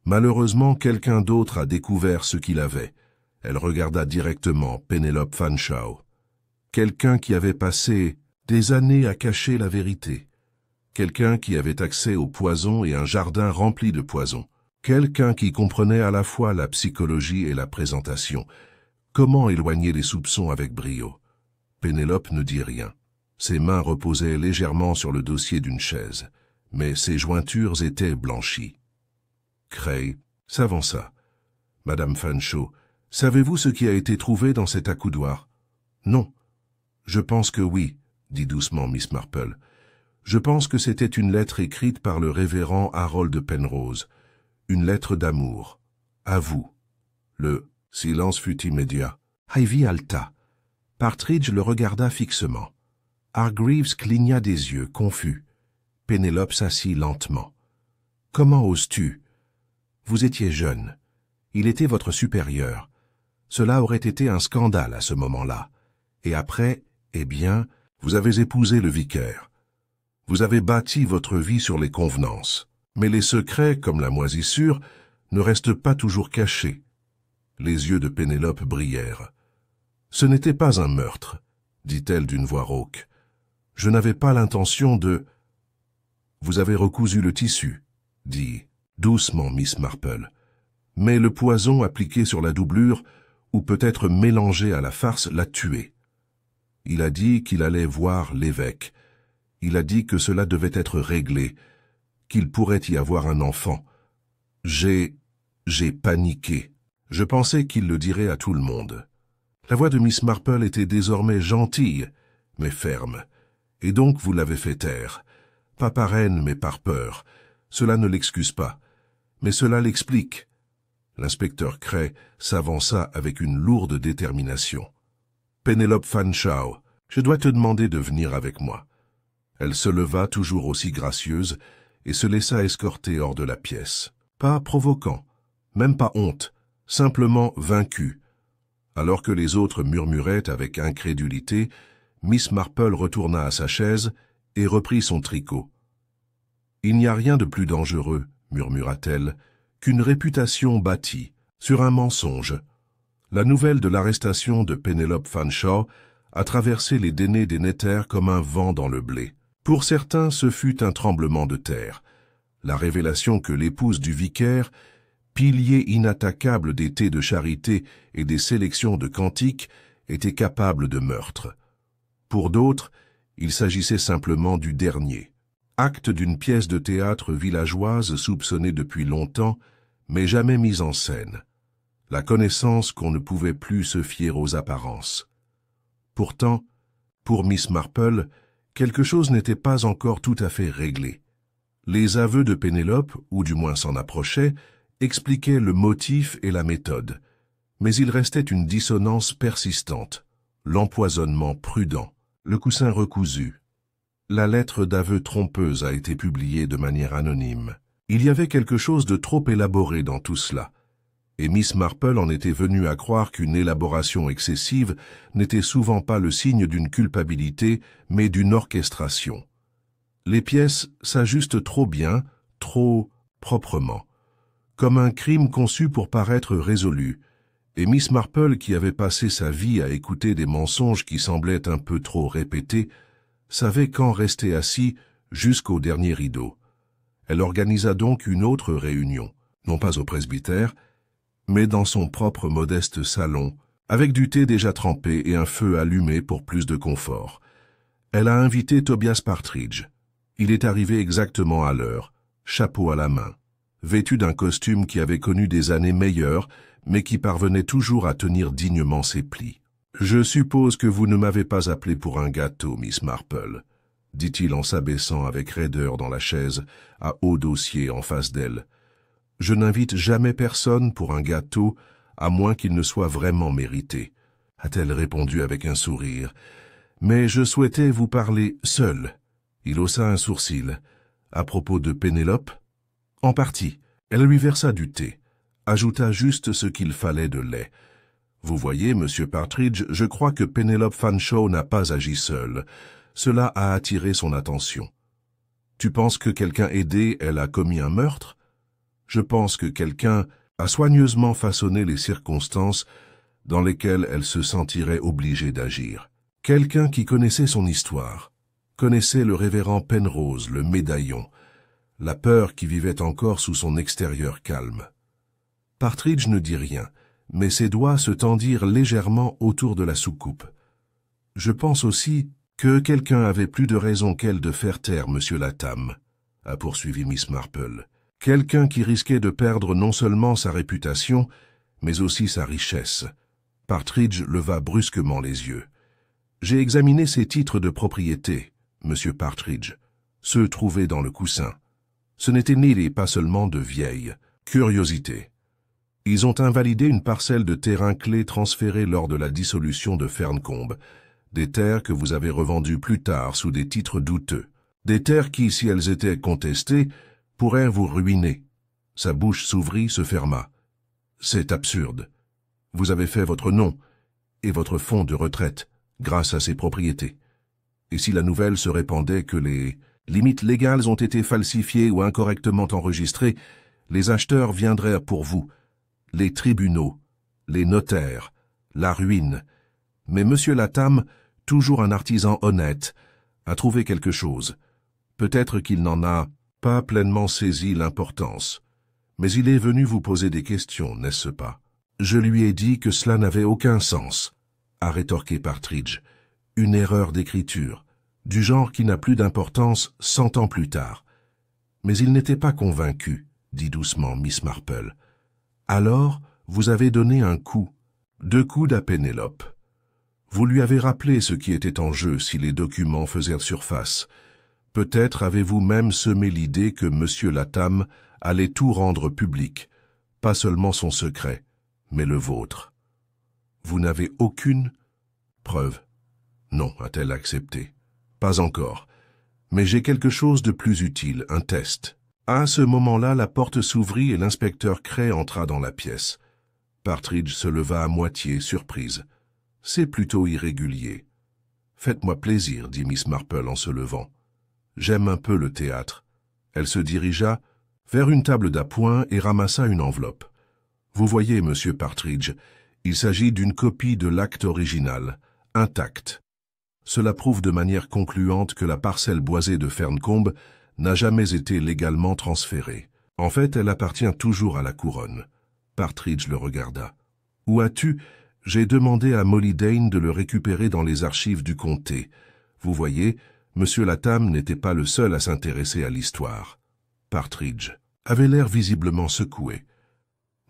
Malheureusement, quelqu'un d'autre a découvert ce qu'il avait. Elle regarda directement Penelope Fanshawe. Quelqu'un qui avait passé des années à cacher la vérité. Quelqu'un qui avait accès au poison et un jardin rempli de poison. Quelqu'un qui comprenait à la fois la psychologie et la présentation. Comment éloigner les soupçons avec brio? Pénélope ne dit rien. Ses mains reposaient légèrement sur le dossier d'une chaise, mais ses jointures étaient blanchies. Cray s'avança. « Madame Fanshawe, savez-vous ce qui a été trouvé dans cet accoudoir? »« Non. »« Je pense que oui, » dit doucement Miss Marple. « Je pense que c'était une lettre écrite par le révérend Harold Penrose. Une lettre d'amour. À vous. » Le silence fut immédiat. Ivy halta. Partridge le regarda fixement. Hargreaves cligna des yeux, confus. Pénélope s'assit lentement. « Comment oses-tu? Vous étiez jeune. Il était votre supérieur. Cela aurait été un scandale à ce moment-là. Et après, eh bien, vous avez épousé le vicaire. Vous avez bâti votre vie sur les convenances. Mais les secrets, comme la moisissure, ne restent pas toujours cachés. » Les yeux de Pénélope brillèrent. « Ce n'était pas un meurtre, » dit-elle d'une voix rauque. « Je n'avais pas l'intention de... » « Vous avez recousu le tissu, » dit doucement Miss Marple. « Mais le poison appliqué sur la doublure, ou peut-être mélangé à la farce, l'a tué. Il a dit qu'il allait voir l'évêque. Il a dit que cela devait être réglé, qu'il pourrait y avoir un enfant. J'ai paniqué. Je pensais qu'il le dirait à tout le monde. » La voix de Miss Marple était désormais gentille, mais ferme. « Et donc vous l'avez fait taire. Pas par haine, mais par peur. Cela ne l'excuse pas. Mais cela l'explique. » L'inspecteur Cray s'avança avec une lourde détermination. « Penelope Fanshawe, je dois te demander de venir avec moi. » Elle se leva, toujours aussi gracieuse, et se laissa escorter hors de la pièce. Pas provoquant, même pas honte, simplement vaincu. Alors que les autres murmuraient avec incrédulité, Miss Marple retourna à sa chaise et reprit son tricot. « Il n'y a rien de plus dangereux, » murmura-t-elle, « qu'une réputation bâtie sur un mensonge. » La nouvelle de l'arrestation de Penelope Fanshawe a traversé les dénés des Netters comme un vent dans le blé. Pour certains, ce fut un tremblement de terre. La révélation que l'épouse du vicaire pilier inattaquable des thés de charité et des sélections de cantiques, était capable de meurtre. Pour d'autres, il s'agissait simplement du dernier, acte d'une pièce de théâtre villageoise soupçonnée depuis longtemps, mais jamais mise en scène. La connaissance qu'on ne pouvait plus se fier aux apparences. Pourtant, pour Miss Marple, quelque chose n'était pas encore tout à fait réglé. Les aveux de Pénélope, ou du moins s'en approchaient, expliquaient le motif et la méthode. Mais il restait une dissonance persistante, l'empoisonnement prudent, le coussin recousu. La lettre d'aveu trompeuse a été publiée de manière anonyme. Il y avait quelque chose de trop élaboré dans tout cela, et Miss Marple en était venue à croire qu'une élaboration excessive n'était souvent pas le signe d'une culpabilité, mais d'une orchestration. Les pièces s'ajustent trop bien, trop proprement, comme un crime conçu pour paraître résolu, et Miss Marple, qui avait passé sa vie à écouter des mensonges qui semblaient un peu trop répétés, savait quand rester assis jusqu'au dernier rideau. Elle organisa donc une autre réunion, non pas au presbytère, mais dans son propre modeste salon, avec du thé déjà trempé et un feu allumé pour plus de confort. Elle a invité Tobias Partridge. Il est arrivé exactement à l'heure, chapeau à la main, vêtu d'un costume qui avait connu des années meilleures, mais qui parvenait toujours à tenir dignement ses plis. « Je suppose que vous ne m'avez pas appelé pour un gâteau, Miss Marple, » dit-il en s'abaissant avec raideur dans la chaise, à haut dossier en face d'elle. « Je n'invite jamais personne pour un gâteau, à moins qu'il ne soit vraiment mérité, » a-t-elle répondu avec un sourire. « Mais je souhaitais vous parler seul. » Il haussa un sourcil. « À propos de Pénélope ?»« En partie. » Elle lui versa du thé, ajouta juste ce qu'il fallait de lait. « Vous voyez, Monsieur Partridge, je crois que Pénélope Fanshawe n'a pas agi seule. Cela a attiré son attention. Tu penses que quelqu'un aidé, elle a commis un meurtre? Je pense que quelqu'un a soigneusement façonné les circonstances dans lesquelles elle se sentirait obligée d'agir. Quelqu'un qui connaissait son histoire, connaissait le révérend Penrose, le médaillon, la peur qui vivait encore sous son extérieur calme. » Partridge ne dit rien, mais ses doigts se tendirent légèrement autour de la soucoupe. « Je pense aussi que quelqu'un avait plus de raison qu'elle de faire taire Monsieur Latham, » a poursuivi Miss Marple. « Quelqu'un qui risquait de perdre non seulement sa réputation, mais aussi sa richesse. » Partridge leva brusquement les yeux. « J'ai examiné ces titres de propriété, Monsieur Partridge, ceux trouvés dans le coussin. Ce n'étaient ni pas seulement de vieilles curiosités. Ils ont invalidé une parcelle de terrain clé transférée lors de la dissolution de Ferncombe, des terres que vous avez revendues plus tard sous des titres douteux, des terres qui, si elles étaient contestées, pourraient vous ruiner. » Sa bouche s'ouvrit, se ferma. « C'est absurde. Vous avez fait votre nom et votre fonds de retraite grâce à ces propriétés. Et si la nouvelle se répandait que les limites légales ont été falsifiées ou incorrectement enregistrées, les acheteurs viendraient pour vous, les tribunaux, les notaires, la ruine. Mais Monsieur Latham, toujours un artisan honnête, a trouvé quelque chose. Peut-être qu'il n'en a pas pleinement saisi l'importance. Mais il est venu vous poser des questions, n'est-ce pas? Je lui ai dit que cela n'avait aucun sens, a rétorqué Partridge. Une erreur d'écriture, du genre qui n'a plus d'importance 100 ans plus tard. Mais il n'était pas convaincu, dit doucement Miss Marple. Alors, vous avez donné un coup, 2 coups à Pénélope. Vous lui avez rappelé ce qui était en jeu si les documents faisaient surface. Peut-être avez-vous même semé l'idée que Monsieur Latham allait tout rendre public, pas seulement son secret, mais le vôtre. Vous n'avez aucune preuve. Non, a-t-elle accepté. Pas encore. Mais j'ai quelque chose de plus utile, un test. À ce moment-là, la porte s'ouvrit et l'inspecteur Cray entra dans la pièce. Partridge se leva à moitié, surprise. C'est plutôt irrégulier. Faites-moi plaisir, dit Miss Marple en se levant. J'aime un peu le théâtre. Elle se dirigea vers une table d'appoint et ramassa une enveloppe. Vous voyez, Monsieur Partridge, il s'agit d'une copie de l'acte original, intacte. Cela prouve de manière concluante que la parcelle boisée de Ferncombe n'a jamais été légalement transférée. En fait, elle appartient toujours à la couronne. Partridge le regarda. Où as-tu? J'ai demandé à Molly Dane de le récupérer dans les archives du comté. Vous voyez, Monsieur Latham n'était pas le seul à s'intéresser à l'histoire. Partridge avait l'air visiblement secoué.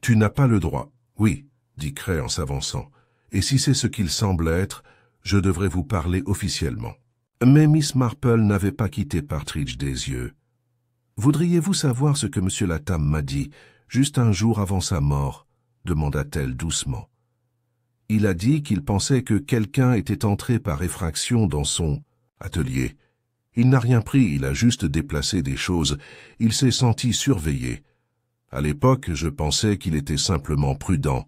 Tu n'as pas le droit. Oui, dit Cray en s'avançant. Et si c'est ce qu'il semble être, je devrais vous parler officiellement. Mais Miss Marple n'avait pas quitté Partridge des yeux. Voudriez-vous savoir ce que Monsieur Latham m'a dit, juste un jour avant sa mort? Demanda-t-elle doucement. Il a dit qu'il pensait que quelqu'un était entré par effraction dans son atelier. Il n'a rien pris, il a juste déplacé des choses. Il s'est senti surveillé. À l'époque, je pensais qu'il était simplement prudent.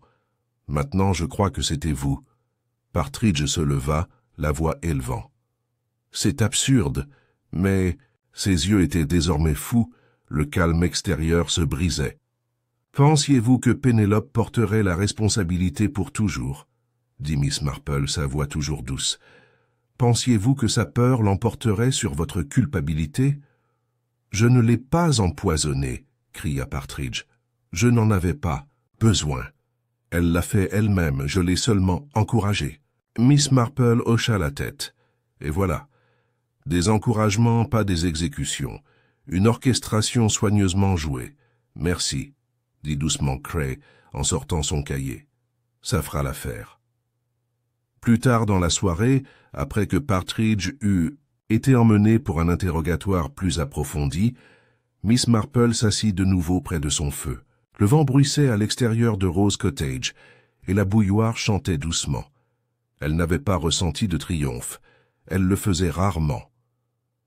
Maintenant, je crois que c'était vous. Partridge se leva, la voix élevant. C'est absurde, mais ses yeux étaient désormais fous, le calme extérieur se brisait. Pensiez-vous que Pénélope porterait la responsabilité pour toujours? Dit Miss Marple, sa voix toujours douce. Pensiez-vous que sa peur l'emporterait sur votre culpabilité? Je ne l'ai pas empoisonnée, cria Partridge. Je n'en avais pas besoin. Elle l'a fait elle-même, je l'ai seulement encouragée. Miss Marple hocha la tête. Et voilà. Des encouragements, pas des exécutions. Une orchestration soigneusement jouée. Merci, dit doucement Cray en sortant son cahier. Ça fera l'affaire. Plus tard dans la soirée, après que Partridge eut été emmené pour un interrogatoire plus approfondi, Miss Marple s'assit de nouveau près de son feu. Le vent bruissait à l'extérieur de Rose Cottage, et la bouilloire chantait doucement. Elle n'avait pas ressenti de triomphe. Elle le faisait rarement.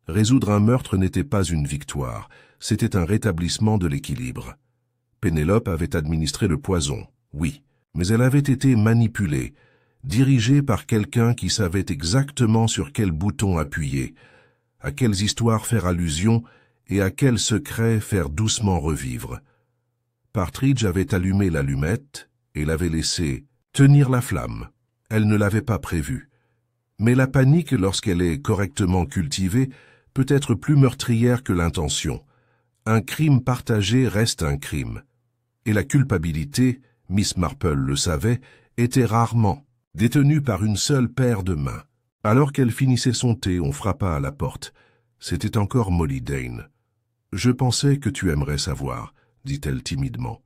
Résoudre un meurtre n'était pas une victoire, c'était un rétablissement de l'équilibre. Pénélope avait administré le poison, oui, mais elle avait été manipulée, dirigée par quelqu'un qui savait exactement sur quel bouton appuyer, à quelles histoires faire allusion et à quels secrets faire doucement revivre. Partridge avait allumé l'allumette et l'avait laissée tenir la flamme. Elle ne l'avait pas prévu. Mais la panique, lorsqu'elle est correctement cultivée, peut être plus meurtrière que l'intention. Un crime partagé reste un crime. Et la culpabilité, Miss Marple le savait, était rarement détenue par une seule paire de mains. Alors qu'elle finissait son thé, on frappa à la porte. C'était encore Molly Dane. « Je pensais que tu aimerais savoir », dit-elle timidement.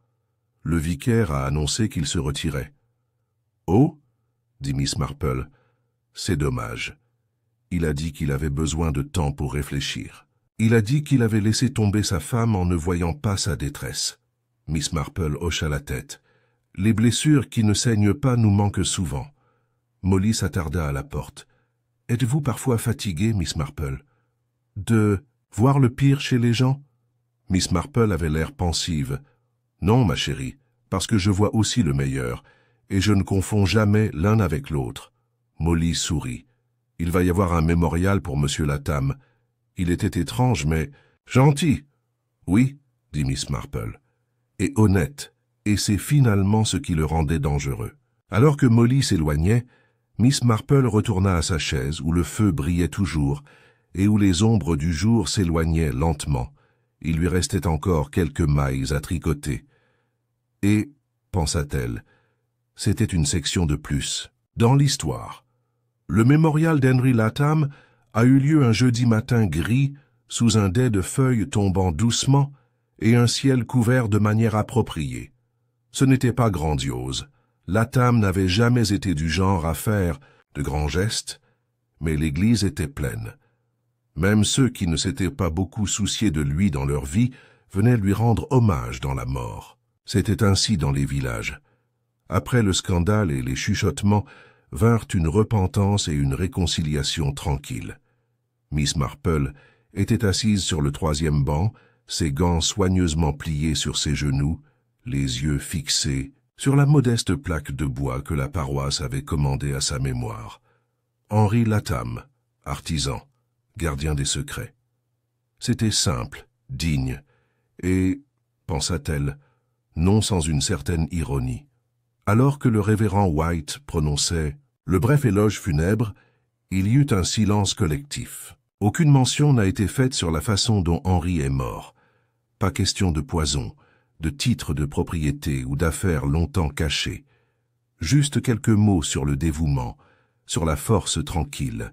Le vicaire a annoncé qu'il se retirait. « Oh » dit Miss Marple. « C'est dommage. Il a dit qu'il avait besoin de temps pour réfléchir. Il a dit qu'il avait laissé tomber sa femme en ne voyant pas sa détresse. » Miss Marple hocha la tête. « Les blessures qui ne saignent pas nous manquent souvent. » Molly s'attarda à la porte. « Êtes-vous parfois fatiguée, Miss Marple? De voir le pire chez les gens ?» Miss Marple avait l'air pensive. « Non, ma chérie, parce que je vois aussi le meilleur, et je ne confonds jamais l'un avec l'autre. » Molly sourit. « Il va y avoir un mémorial pour Monsieur Latham. Il était étrange, mais gentil. »« Oui, » dit Miss Marple. « Et honnête, et c'est finalement ce qui le rendait dangereux. » Alors que Molly s'éloignait, Miss Marple retourna à sa chaise où le feu brillait toujours et où les ombres du jour s'éloignaient lentement. Il lui restait encore quelques mailles à tricoter. Et, pensa-t-elle, c'était une section de plus, dans l'histoire. Le mémorial d'Henry Latham a eu lieu un jeudi matin gris, sous un dais de feuilles tombant doucement et un ciel couvert de manière appropriée. Ce n'était pas grandiose. Latham n'avait jamais été du genre à faire de grands gestes, mais l'église était pleine. Même ceux qui ne s'étaient pas beaucoup souciés de lui dans leur vie venaient lui rendre hommage dans la mort. C'était ainsi dans les villages. Après le scandale et les chuchotements, vinrent une repentance et une réconciliation tranquille. Miss Marple était assise sur le troisième banc, ses gants soigneusement pliés sur ses genoux, les yeux fixés sur la modeste plaque de bois que la paroisse avait commandée à sa mémoire. Henry Latham, artisan, gardien des secrets. C'était simple, digne, et, pensa-t-elle, non sans une certaine ironie. Alors que le révérend White prononçait le bref éloge funèbre, il y eut un silence collectif. Aucune mention n'a été faite sur la façon dont Henry est mort. Pas question de poison, de titres de propriété ou d'affaires longtemps cachées. Juste quelques mots sur le dévouement, sur la force tranquille.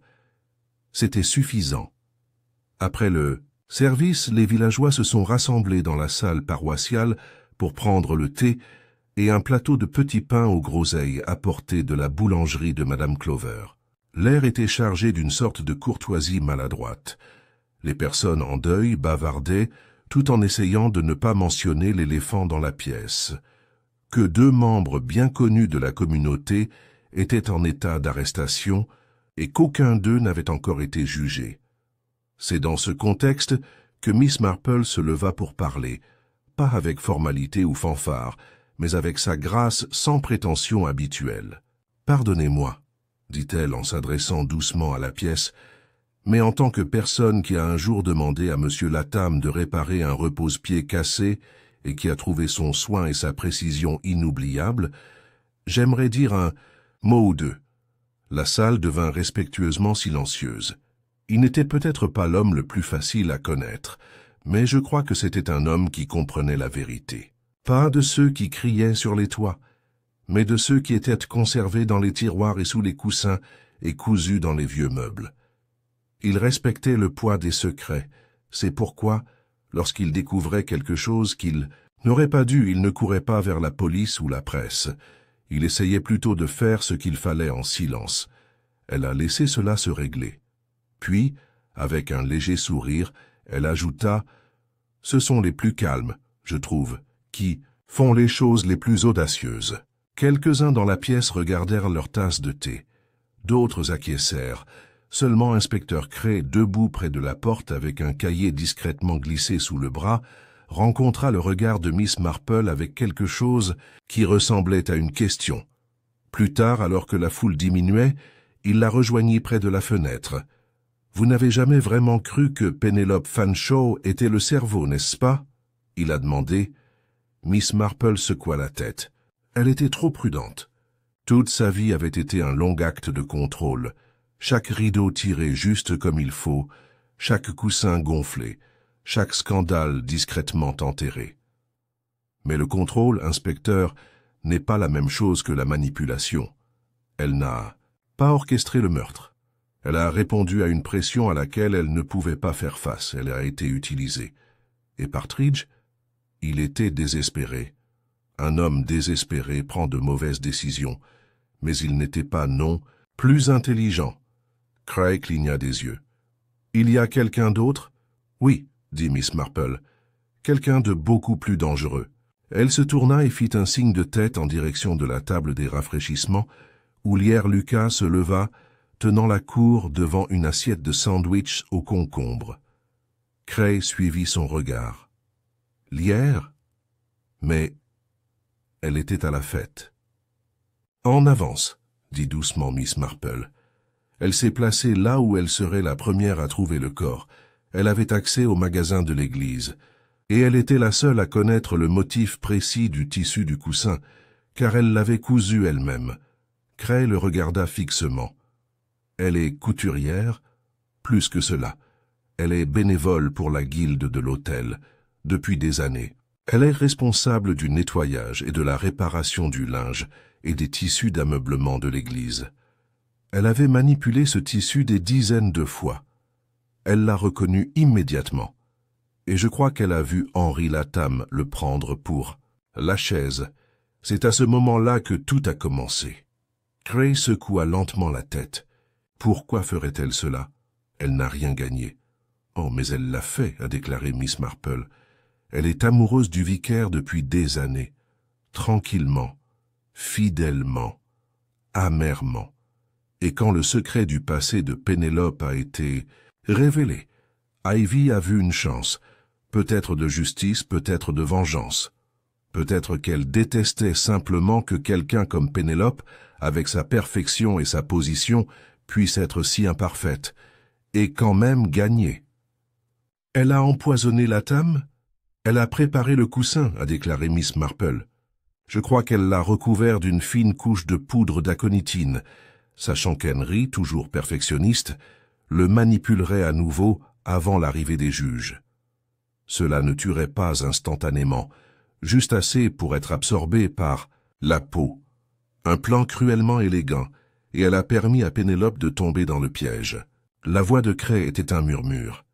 C'était suffisant. Après le service, les villageois se sont rassemblés dans la salle paroissiale pour prendre le thé et un plateau de petits pains aux groseilles apporté de la boulangerie de Madame Clover. L'air était chargé d'une sorte de courtoisie maladroite. Les personnes en deuil bavardaient tout en essayant de ne pas mentionner l'éléphant dans la pièce. Que 2 membres bien connus de la communauté étaient en état d'arrestation et qu'aucun d'eux n'avait encore été jugé. C'est dans ce contexte que Miss Marple se leva pour parler, pas avec formalité ou fanfare, mais avec sa grâce sans prétention habituelle. « Pardonnez-moi », dit-elle en s'adressant doucement à la pièce, mais en tant que personne qui a un jour demandé à M. Latham de réparer un repose-pied cassé et qui a trouvé son soin et sa précision inoubliables, j'aimerais dire un mot ou deux. La salle devint respectueusement silencieuse. Il n'était peut-être pas l'homme le plus facile à connaître, mais je crois que c'était un homme qui comprenait la vérité. Pas de ceux qui criaient sur les toits, mais de ceux qui étaient conservés dans les tiroirs et sous les coussins et cousus dans les vieux meubles. Il respectait le poids des secrets, c'est pourquoi, lorsqu'il découvrait quelque chose qu'il n'aurait pas dû, il ne courait pas vers la police ou la presse. Il essayait plutôt de faire ce qu'il fallait en silence. Elle a laissé cela se régler. Puis, avec un léger sourire, elle ajouta « Ce sont les plus calmes, je trouve, qui font les choses les plus audacieuses. » Quelques-uns dans la pièce regardèrent leur tasse de thé. D'autres acquiescèrent. Seulement Inspecteur Cray, debout près de la porte avec un cahier discrètement glissé sous le bras, rencontra le regard de Miss Marple avec quelque chose qui ressemblait à une question. Plus tard, alors que la foule diminuait, il la rejoignit près de la fenêtre. « Vous n'avez jamais vraiment cru que Penelope Fanshawe était le cerveau, n'est-ce pas ?» il a demandé. Miss Marple secoua la tête. Elle était trop prudente. Toute sa vie avait été un long acte de contrôle. Chaque rideau tiré juste comme il faut, chaque coussin gonflé, chaque scandale discrètement enterré. Mais le contrôle, inspecteur, n'est pas la même chose que la manipulation. Elle n'a pas orchestré le meurtre. Elle a répondu à une pression à laquelle elle ne pouvait pas faire face. Elle a été utilisée. Et Partridge, il était désespéré. Un homme désespéré prend de mauvaises décisions, mais il n'était pas, non, plus intelligent. Cray cligna des yeux. « Il y a quelqu'un d'autre ?»« Oui, » dit Miss Marple. « Quelqu'un de beaucoup plus dangereux. » Elle se tourna et fit un signe de tête en direction de la table des rafraîchissements, où Lierre Lucas se leva, tenant la cour devant une assiette de sandwich au concombre. Cray suivit son regard. « Lierre ?» Mais elle était à la fête. « En avance, » dit doucement Miss Marple. Elle s'est placée là où elle serait la première à trouver le corps. Elle avait accès au magasin de l'église. Et elle était la seule à connaître le motif précis du tissu du coussin, car elle l'avait cousu elle-même. Cray le regarda fixement. Elle est couturière, plus que cela. Elle est bénévole pour la guilde de l'hôtel, depuis des années. Elle est responsable du nettoyage et de la réparation du linge et des tissus d'ameublement de l'église. Elle avait manipulé ce tissu des dizaines de fois. Elle l'a reconnu immédiatement. Et je crois qu'elle a vu Henry Latham le prendre pour la chaise. C'est à ce moment-là que tout a commencé. Cray secoua lentement la tête. Pourquoi ferait-elle cela? Elle n'a rien gagné. Oh, mais elle l'a fait, a déclaré Miss Marple. Elle est amoureuse du vicaire depuis des années. Tranquillement, fidèlement, amèrement. Et quand le secret du passé de Pénélope a été révélé, Ivy a vu une chance, peut-être de justice, peut-être de vengeance. Peut-être qu'elle détestait simplement que quelqu'un comme Pénélope, avec sa perfection et sa position, puisse être si imparfaite, et quand même gagner. Elle a empoisonné Latham? Elle a préparé le coussin, a déclaré Miss Marple. Je crois qu'elle l'a recouvert d'une fine couche de poudre d'aconitine, sachant qu'Henry, toujours perfectionniste, le manipulerait à nouveau avant l'arrivée des juges. Cela ne tuerait pas instantanément, juste assez pour être absorbé par la peau. Un plan cruellement élégant, et elle a permis à Pénélope de tomber dans le piège. La voix de Cray était un murmure.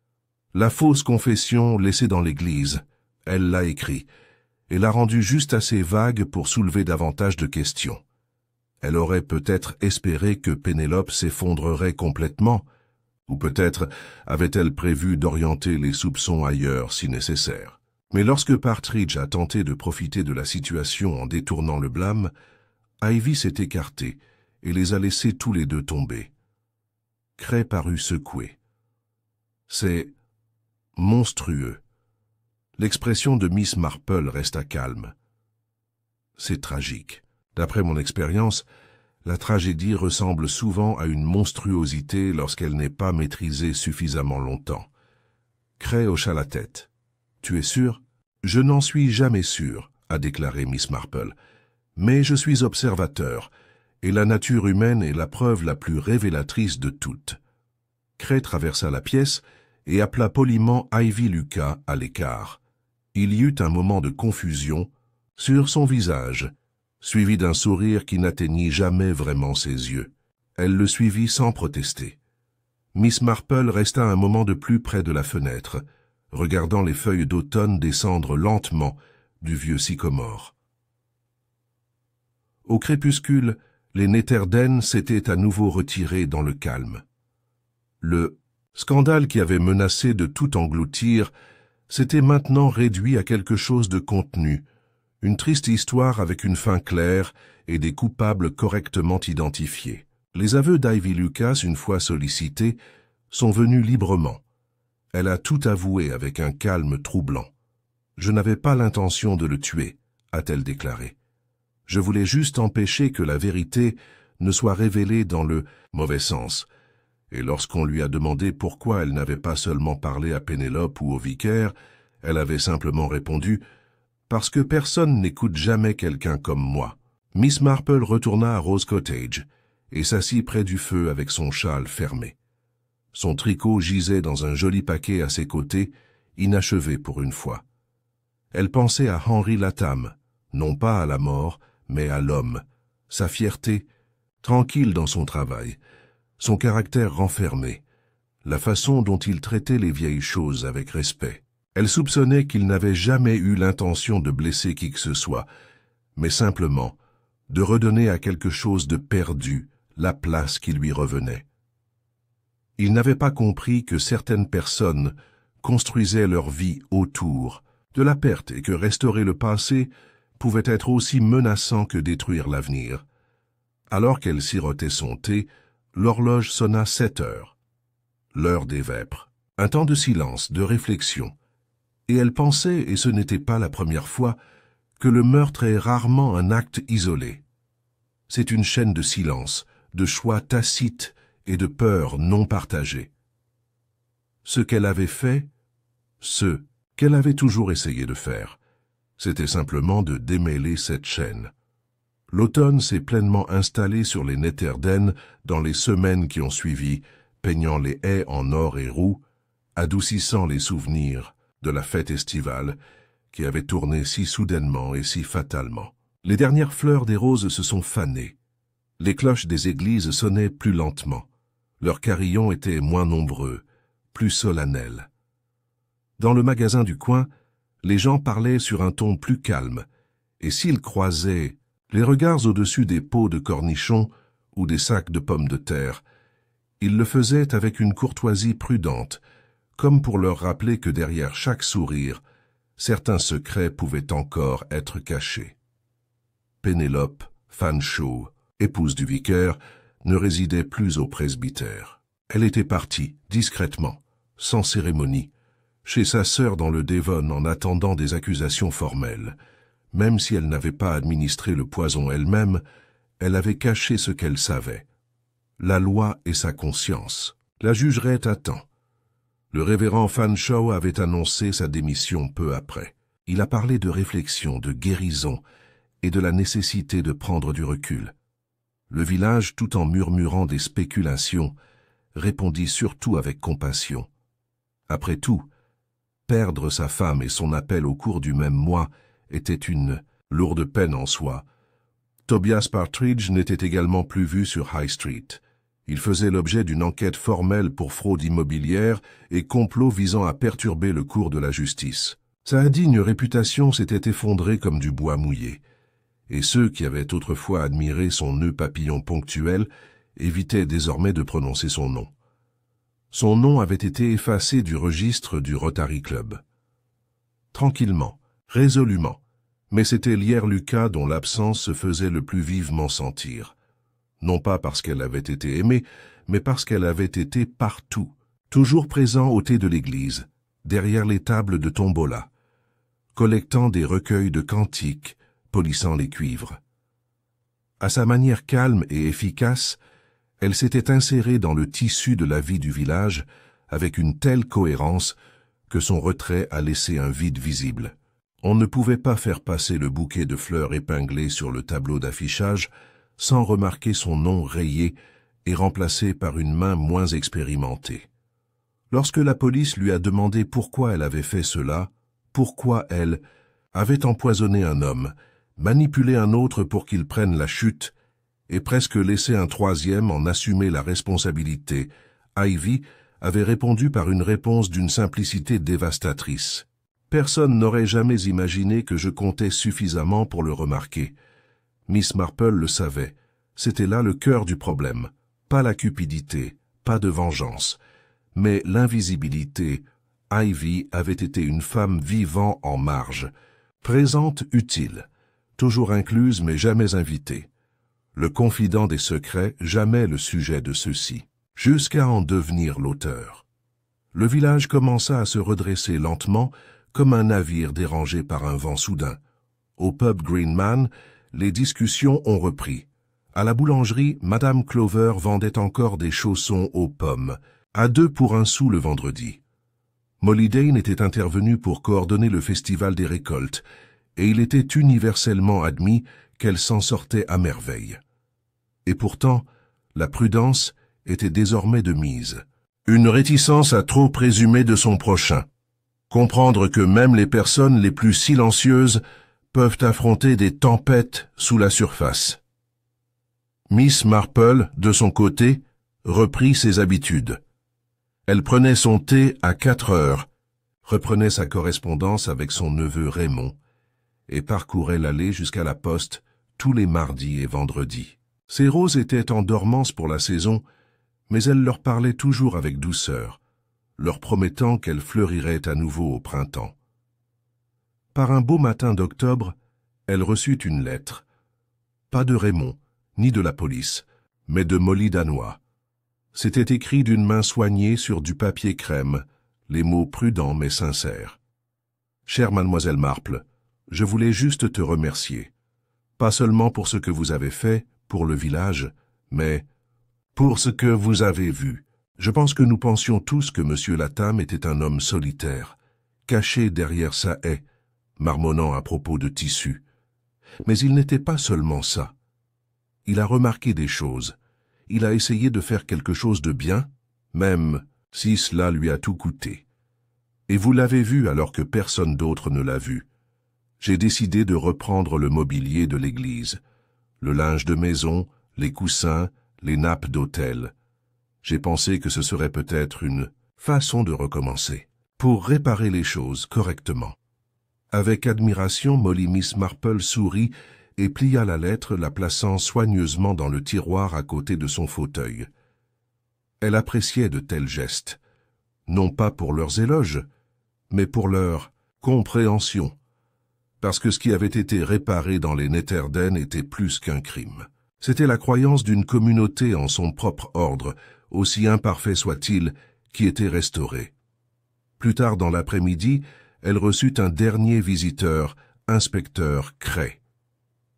La fausse confession laissée dans l'église, elle l'a écrit, et l'a rendue juste assez vague pour soulever davantage de questions. Elle aurait peut-être espéré que Pénélope s'effondrerait complètement, ou peut-être avait-elle prévu d'orienter les soupçons ailleurs si nécessaire. Mais lorsque Partridge a tenté de profiter de la situation en détournant le blâme, Ivy s'est écartée et les a laissés tous les deux tomber. Cray parut secoué. C'est monstrueux. L'expression de Miss Marple resta calme. C'est tragique. D'après mon expérience, la tragédie ressemble souvent à une monstruosité lorsqu'elle n'est pas maîtrisée suffisamment longtemps. Cray hocha la tête. « Tu es sûr ?»« Je n'en suis jamais sûr, » a déclaré Miss Marple. « Mais je suis observateur, et la nature humaine est la preuve la plus révélatrice de toutes. » Cray traversa la pièce et appela poliment Ivy Lucas à l'écart. Il y eut un moment de confusion sur son visage, suivi d'un sourire qui n'atteignit jamais vraiment ses yeux. Elle le suivit sans protester. Miss Marple resta un moment de plus près de la fenêtre, regardant les feuilles d'automne descendre lentement du vieux sycomore. Au crépuscule, les Netherden s'étaient à nouveau retirés dans le calme. Le scandale qui avait menacé de tout engloutir s'était maintenant réduit à quelque chose de contenu, une triste histoire avec une fin claire et des coupables correctement identifiés. Les aveux d'Ivy Lucas, une fois sollicités, sont venus librement. Elle a tout avoué avec un calme troublant. « Je n'avais pas l'intention de le tuer », a-t-elle déclaré. « Je voulais juste empêcher que la vérité ne soit révélée dans le mauvais sens. » Et lorsqu'on lui a demandé pourquoi elle n'avait pas seulement parlé à Pénélope ou au vicaire, elle avait simplement répondu « Parce que personne n'écoute jamais quelqu'un comme moi. » Miss Marple retourna à Rose Cottage et s'assit près du feu avec son châle fermé. Son tricot gisait dans un joli paquet à ses côtés, inachevé pour une fois. Elle pensait à Henry Latham, non pas à la mort, mais à l'homme, sa fierté, tranquille dans son travail, son caractère renfermé, la façon dont il traitait les vieilles choses avec respect. Elle soupçonnait qu'il n'avait jamais eu l'intention de blesser qui que ce soit, mais simplement de redonner à quelque chose de perdu la place qui lui revenait. Il n'avait pas compris que certaines personnes construisaient leur vie autour de la perte et que restaurer le passé pouvait être aussi menaçant que détruire l'avenir. Alors qu'elle sirotait son thé, l'horloge sonna 7 heures. L'heure des vêpres. Un temps de silence, de réflexion. Et elle pensait, et ce n'était pas la première fois, que le meurtre est rarement un acte isolé. C'est une chaîne de silence, de choix tacites et de peurs non partagées. Ce qu'elle avait fait, ce qu'elle avait toujours essayé de faire, c'était simplement de démêler cette chaîne. L'automne s'est pleinement installé sur les Netherden dans les semaines qui ont suivi, peignant les haies en or et roux, adoucissant les souvenirs de la fête estivale qui avait tourné si soudainement et si fatalement. Les dernières fleurs des roses se sont fanées. Les cloches des églises sonnaient plus lentement. Leurs carillons étaient moins nombreux, plus solennels. Dans le magasin du coin, les gens parlaient sur un ton plus calme, et s'ils croisaient les regards au-dessus des pots de cornichons ou des sacs de pommes de terre, ils le faisaient avec une courtoisie prudente, comme pour leur rappeler que derrière chaque sourire, certains secrets pouvaient encore être cachés. Pénélope, Fanshawe, épouse du vicaire, ne résidait plus au presbytère. Elle était partie, discrètement, sans cérémonie, chez sa sœur dans le Devon en attendant des accusations formelles. Même si elle n'avait pas administré le poison elle-même, elle avait caché ce qu'elle savait. La loi et sa conscience la jugeraient à temps. Le révérend Fanshawe avait annoncé sa démission peu après. Il a parlé de réflexion, de guérison et de la nécessité de prendre du recul. Le village, tout en murmurant des spéculations, répondit surtout avec compassion. Après tout, Perdre sa femme et son appel au cours du même mois était une lourde peine en soi. Tobias Partridge n'était également plus vu sur High Street. Il faisait l'objet d'une enquête formelle pour fraude immobilière et complot visant à perturber le cours de la justice. Sa indigne réputation s'était effondrée comme du bois mouillé, et ceux qui avaient autrefois admiré son nœud papillon ponctuel évitaient désormais de prononcer son nom. Son nom avait été effacé du registre du Rotary Club. Tranquillement, résolument, mais c'était Lierre Lucas dont l'absence se faisait le plus vivement sentir. Non pas parce qu'elle avait été aimée, mais parce qu'elle avait été partout, toujours présent au thé de l'église, derrière les tables de tombola, collectant des recueils de cantiques, polissant les cuivres. À sa manière calme et efficace, elle s'était insérée dans le tissu de la vie du village avec une telle cohérence que son retrait a laissé un vide visible. On ne pouvait pas faire passer le bouquet de fleurs épinglées sur le tableau d'affichage sans remarquer son nom rayé et remplacé par une main moins expérimentée. Lorsque la police lui a demandé pourquoi elle avait fait cela, pourquoi elle avait empoisonné un homme, manipulé un autre pour qu'il prenne la chute, et presque laissé un troisième en assumer la responsabilité, Ivy avait répondu par une réponse d'une simplicité dévastatrice. Personne n'aurait jamais imaginé que je comptais suffisamment pour le remarquer. Miss Marple le savait. C'était là le cœur du problème. Pas la cupidité, pas de vengeance, mais l'invisibilité. Ivy avait été une femme vivant en marge, présente utile, toujours incluse mais jamais invitée. Le confident des secrets, jamais le sujet de ceux-ci, jusqu'à en devenir l'auteur. Le village commença à se redresser lentement, comme un navire dérangé par un vent soudain. Au pub Greenman, les discussions ont repris. À la boulangerie, Madame Clover vendait encore des chaussons aux pommes, à 2 pour 1 sou le vendredi. Molly Dane était intervenue pour coordonner le festival des récoltes, et il était universellement admis qu'elle s'en sortait à merveille. Et pourtant, la prudence était désormais de mise. Une réticence à trop présumer de son prochain. Comprendre que même les personnes les plus silencieuses peuvent affronter des tempêtes sous la surface. Miss Marple, de son côté, reprit ses habitudes. Elle prenait son thé à 4 heures, reprenait sa correspondance avec son neveu Raymond, et parcourait l'allée jusqu'à la poste tous les mardis et vendredis. Ses roses étaient en dormance pour la saison, mais elle leur parlait toujours avec douceur, leur promettant qu'elles fleuriraient à nouveau au printemps. Par un beau matin d'octobre, elle reçut une lettre. Pas de Raymond, ni de la police, mais de Molly Danois. C'était écrit d'une main soignée sur du papier crème, les mots prudents mais sincères. « Chère mademoiselle Marple, je voulais juste te remercier. Pas seulement pour ce que vous avez fait, pour le village, mais pour ce que vous avez vu. Je pense que nous pensions tous que M. Latham était un homme solitaire, caché derrière sa haie, marmonnant à propos de tissu. Mais il n'était pas seulement ça. Il a remarqué des choses. Il a essayé de faire quelque chose de bien, même si cela lui a tout coûté. Et vous l'avez vu alors que personne d'autre ne l'a vu. J'ai décidé de reprendre le mobilier de l'église, le linge de maison, les coussins, les nappes d'autel. J'ai pensé que ce serait peut-être une façon de recommencer, pour réparer les choses correctement. Avec admiration, Molly Miss Marple sourit et plia la lettre, la plaçant soigneusement dans le tiroir à côté de son fauteuil. Elle appréciait de tels gestes, non pas pour leurs éloges, mais pour leur compréhension, parce que ce qui avait été réparé dans les Netherden était plus qu'un crime. C'était la croyance d'une communauté en son propre ordre, aussi imparfait soit-il, qui était restaurée. Plus tard dans l'après-midi, elle reçut un dernier visiteur, inspecteur Cray.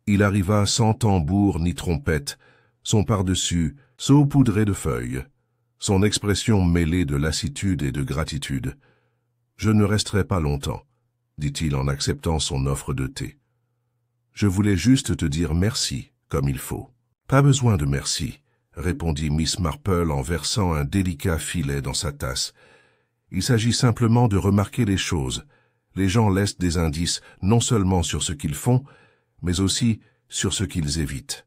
Il arriva sans tambour ni trompette, son pardessus saupoudré de feuilles, son expression mêlée de lassitude et de gratitude. « Je ne resterai pas longtemps, » dit-il en acceptant son offre de thé. « Je voulais juste te dire merci, comme il faut. »« Pas besoin de merci, » répondit Miss Marple en versant un délicat filet dans sa tasse. Il s'agit simplement de remarquer les choses. Les gens laissent des indices non seulement sur ce qu'ils font, mais aussi sur ce qu'ils évitent.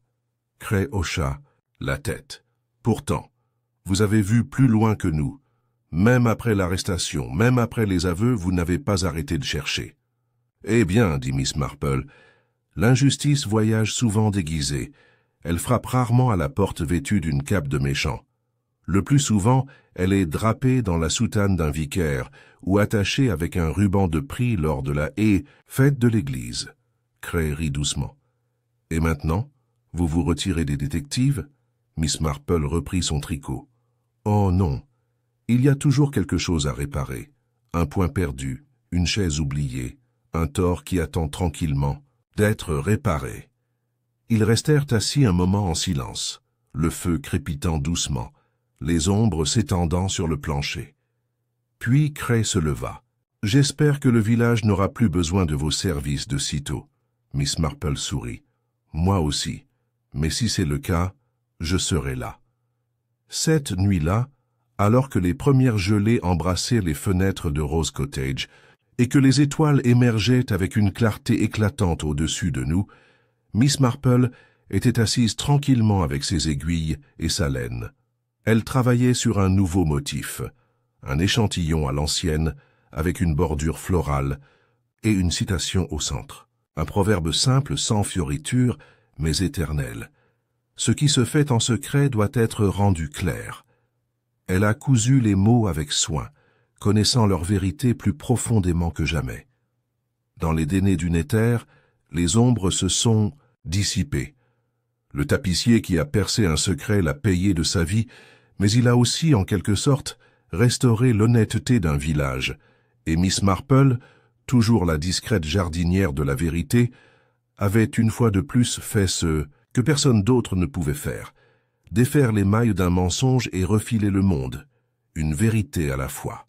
Cray hocha la tête. Pourtant, vous avez vu plus loin que nous. Même après l'arrestation, même après les aveux, vous n'avez pas arrêté de chercher. Eh bien, dit Miss Marple, l'injustice voyage souvent déguisée. Elle frappe rarement à la porte vêtue d'une cape de méchant. Le plus souvent, elle est drapée dans la soutane d'un vicaire ou attachée avec un ruban de prix lors de la fête de l'église. Cray rit doucement. Et maintenant, vous vous retirez des détectives? Miss Marple reprit son tricot. Oh non, il y a toujours quelque chose à réparer. Un point perdu, une chaise oubliée, un tort qui attend tranquillement d'être réparé. Ils restèrent assis un moment en silence, le feu crépitant doucement, les ombres s'étendant sur le plancher. Puis Cray se leva. « J'espère que le village n'aura plus besoin de vos services de sitôt. » Miss Marple sourit. « Moi aussi. Mais si c'est le cas, je serai là. » Cette nuit-là, alors que les premières gelées embrassaient les fenêtres de Rose Cottage et que les étoiles émergeaient avec une clarté éclatante au-dessus de nous, Miss Marple était assise tranquillement avec ses aiguilles et sa laine. Elle travaillait sur un nouveau motif, un échantillon à l'ancienne avec une bordure florale et une citation au centre. Un proverbe simple, sans fioriture, mais éternel. Ce qui se fait en secret doit être rendu clair. Elle a cousu les mots avec soin, connaissant leur vérité plus profondément que jamais. Dans les dénés du Néther, les ombres se sont dissipées. Le tapissier qui a percé un secret l'a payé de sa vie, mais il a aussi, en quelque sorte, restauré l'honnêteté d'un village, et Miss Marple, toujours la discrète jardinière de la vérité, avait une fois de plus fait ce que personne d'autre ne pouvait faire, défaire les mailles d'un mensonge et refiler le monde, une vérité à la fois.